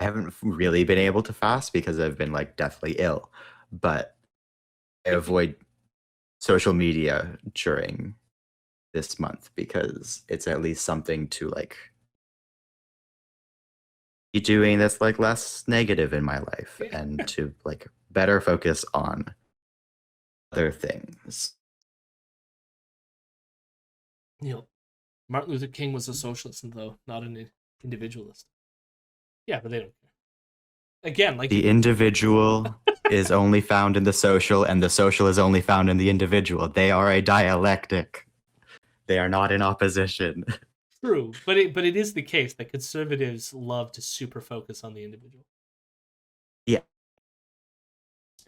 S2: haven't really been able to fast because I've been like deathly ill. But I avoid social media during this month because it's at least something to like be doing that's like less negative in my life and to like better focus on other things.
S1: Martin Luther King was a socialist, though, not an individualist. Yeah, but they don't care. Again, like
S2: the individual is only found in the social, and the social is only found in the individual. They are a dialectic. They are not in opposition.
S1: True, but it is the case that conservatives love to super focus on the individual.
S2: Yeah.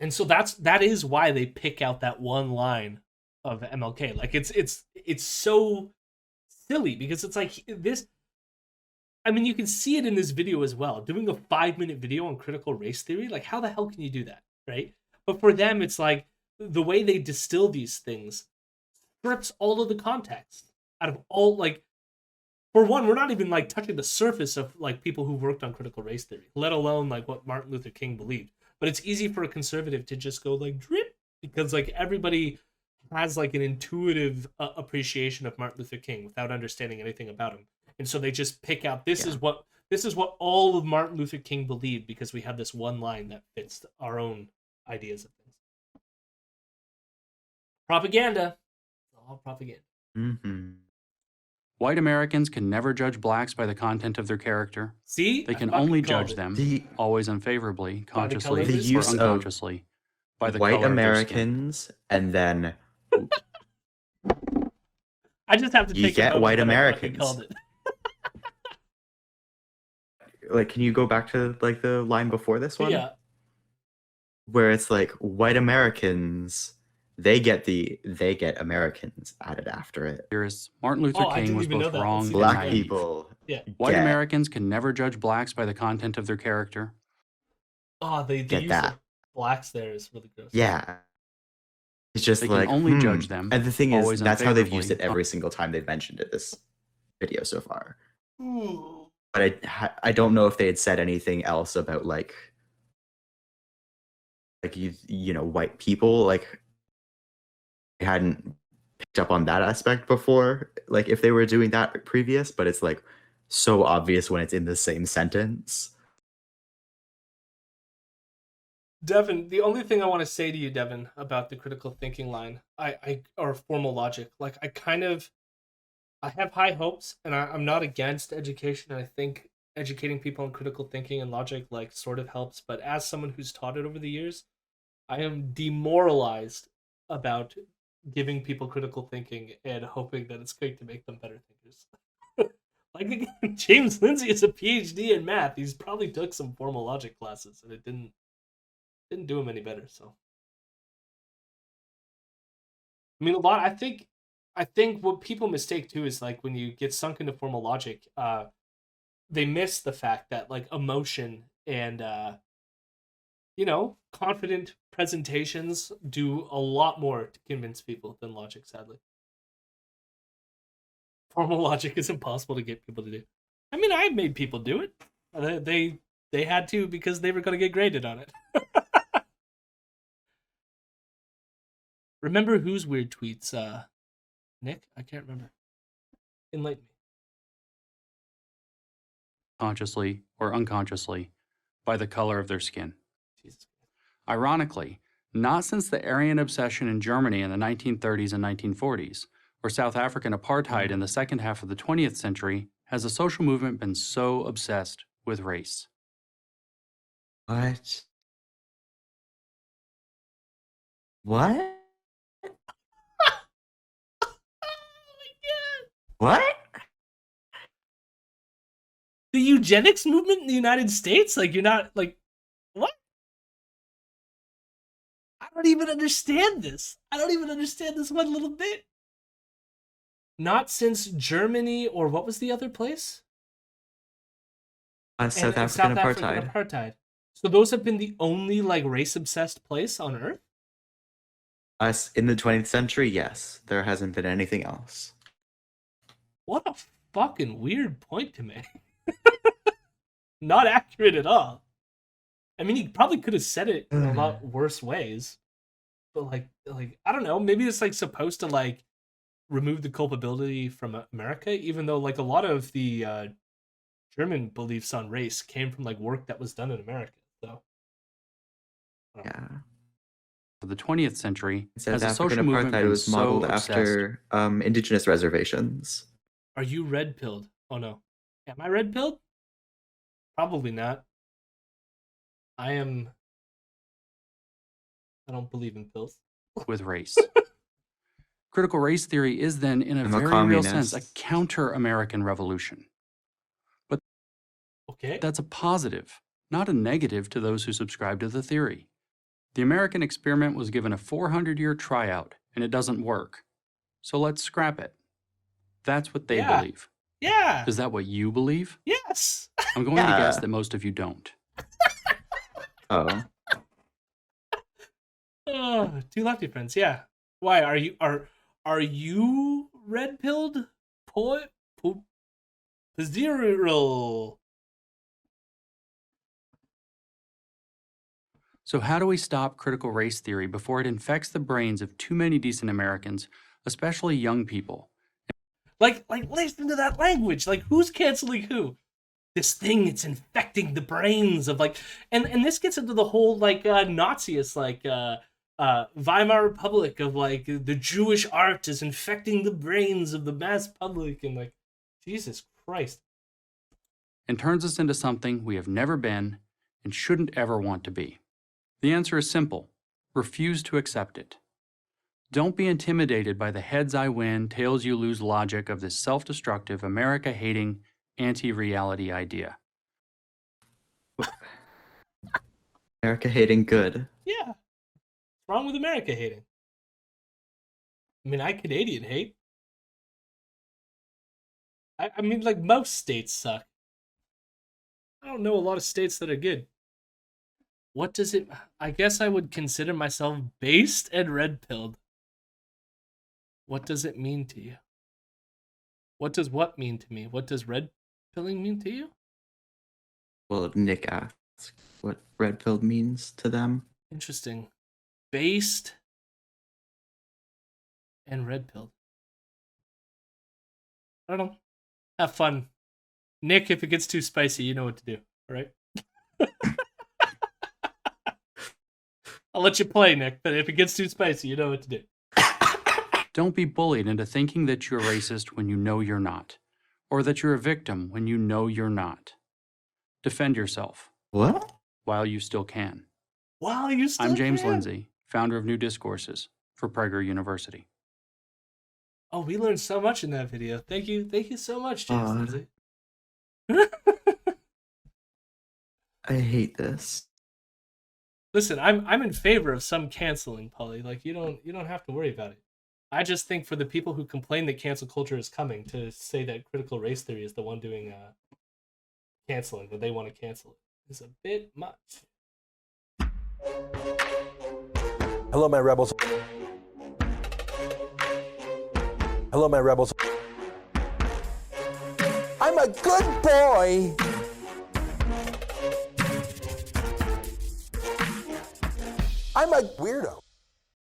S1: And so that is why they pick out that one line of MLK. Like it's so silly because it's like this. I mean, you can see it in this video as well. Doing a 5-minute video on critical race theory, like how the hell can you do that, right? But for them, it's like the way they distill these things strips all of the context out of all, like, for one, we're not even like touching the surface of like people who worked on critical race theory, let alone like what Martin Luther King believed. But it's easy for a conservative to just go like drip because like everybody has like an intuitive appreciation of Martin Luther King without understanding anything about him. And so they just pick out this is what all of Martin Luther King believed because we have this one line that fits our own ideas of things. Propaganda. All propaganda.
S2: Mm-hmm.
S3: White Americans can never judge blacks by the content of their character.
S1: See?
S3: They can
S1: I fucking
S3: only
S1: called
S3: judge
S1: it.
S3: them, always unfavorably,
S1: By the color
S3: consciously
S1: of their
S3: or
S2: use of
S3: unconsciously, by the
S2: White
S3: color of their skin.
S2: Americans, and then
S1: I just have to
S2: You
S1: take
S2: get
S1: a moment
S2: white
S1: that I fucking
S2: Americans.
S1: called it.
S2: like, can you go back to like the line before this one?
S1: Yeah.
S2: Where it's like white Americans, they get Americans added after it.
S3: Theorists, Martin Luther
S1: Oh, I
S3: King
S1: didn't
S3: was
S1: even know
S3: both
S1: that.
S3: wrong
S1: Let's see
S3: and
S1: that.
S2: Black
S3: naive.
S2: people.
S1: Yeah.
S3: White
S2: get-
S3: Americans can never judge blacks by the content of their character.
S1: Oh, the
S2: Get
S1: use
S2: that.
S1: of blacks there is really gross.
S2: Yeah. It's just
S3: They can
S2: like
S3: only judge them,
S2: And the thing is,
S3: always
S2: that's how they've used it
S3: unfavorably.
S2: every single time they've mentioned it this video so far.
S1: Ooh.
S2: But I don't know if they had said anything else about like you know, white people. Like, I hadn't picked up on that aspect before, like if they were doing that previous, but it's like so obvious when it's in the same sentence.
S1: Devin, the only thing I want to say to you, Devin, about the critical thinking line, or formal logic, like I have high hopes, and I'm not against education. I think educating people on critical thinking and logic like sort of helps. But as someone who's taught it over the years, I am demoralized about giving people critical thinking and hoping that it's going to make them better thinkers. Like again, James Lindsay is a PhD in math. He's probably took some formal logic classes, and it didn't do him any better. So, I mean, a lot. I think what people mistake too is like when you get sunk into formal logic, they miss the fact that like emotion and confident presentations do a lot more to convince people than logic. Sadly, formal logic is impossible to get people to do. I mean, I made people do it. They had to because they were going to get graded on it. Remember whose weird tweets, Nick? I can't remember. Enlighten me.
S3: Consciously or unconsciously, by the color of their skin.
S1: Jesus.
S3: Ironically, not since the Aryan obsession in Germany in the 1930s and 1940s, or South African apartheid in the second half of the 20th century, has the social movement been so obsessed with race.
S2: What? What? What?
S1: The eugenics movement in the United States? Like, you're not, like, what? I don't even understand this. I don't even understand this one little bit. Not since Germany, or what was the other place?
S2: South
S1: And
S2: African
S1: South African
S2: apartheid.
S1: apartheid. So those have been the only, like, race-obsessed place on Earth?
S2: Us in the 20th century, yes. There hasn't been anything else.
S1: What a fucking weird point to make. Not accurate at all. I mean, he probably could have said it in a lot worse ways. But like I don't know, maybe it's like supposed to like remove the culpability from America, even though like a lot of the German beliefs on race came from like work that was done in America. So
S2: Yeah.
S3: The 20th century
S2: South
S3: has a
S2: African
S3: social movement
S2: apartheid
S3: been
S2: was
S3: so
S2: modeled
S3: obsessed.
S2: after indigenous reservations.
S1: are you red pilled? Oh no. Am I red pilled? Probably not. I don't believe in pills.
S3: With race. Critical race theory is then, in a
S2: I'm a
S3: very real sense, a
S2: communist.
S3: counter-American revolution.
S1: Okay.
S3: That's a positive, not a negative to those who subscribe to the theory. The American experiment was given a 400-year tryout, and it doesn't work. So let's scrap it. That's what they
S1: Yeah.
S3: believe.
S1: Yeah.
S3: Is that what you believe?
S1: Yes.
S3: I'm going to guess
S2: Yeah.
S3: that most of you don't.
S2: Oh.
S1: Oh, two lefty friends. Yeah. Why are you red pilled? Poet. Zero.
S3: So how do we stop critical race theory before it infects the brains of too many decent Americans, especially young people?
S1: Like listen to that language. Like who's canceling who? This thing, it's infecting the brains of like, and this gets into the whole like Naziist like Weimar Republic of like the Jewish art is infecting the brains of the mass public, and like Jesus Christ.
S3: And turns us into something we have never been and shouldn't ever want to be. The answer is simple. Refuse to accept it. Don't be intimidated by the heads I win, tails you lose logic of this self-destructive, America-hating, anti-reality idea.
S2: America hating good.
S1: Yeah. What's wrong with America hating? I mean, I Canadian hate. I mean, like most states suck. I don't know a lot of states that are good. What does it... I guess I would consider myself based and red-pilled. What does it mean to you? What does what mean to me? What does red-pilling mean to you?
S2: Well, Nick asked what red pilled means to them.
S1: Interesting. Based and red-pilled. I don't know. Have fun. Nick, if it gets too spicy, you know what to do. All right. I'll let you play, Nick, but if it gets too spicy, you know what to do.
S3: Don't be bullied into thinking that you're racist when you know you're not, or that you're a victim when you know you're not. Defend yourself
S2: What?
S3: while you still can.
S1: Wow, you still
S3: I'm James
S1: can.
S3: Lindsay, founder of New Discourses for Prager University.
S1: Oh, we learned so much in that video. Thank you so much, James
S2: God.
S1: Lindsay.
S2: I hate this.
S1: Listen, I'm in favor of some canceling, Polly. Like you don't have to worry about it. I just think for the people who complain that cancel culture is coming, to say that critical race theory is the one doing canceling, that they want to cancel it, is a bit much.
S5: Hello, my rebels. Hello, my rebels. I'm a good boy. I'm a weirdo.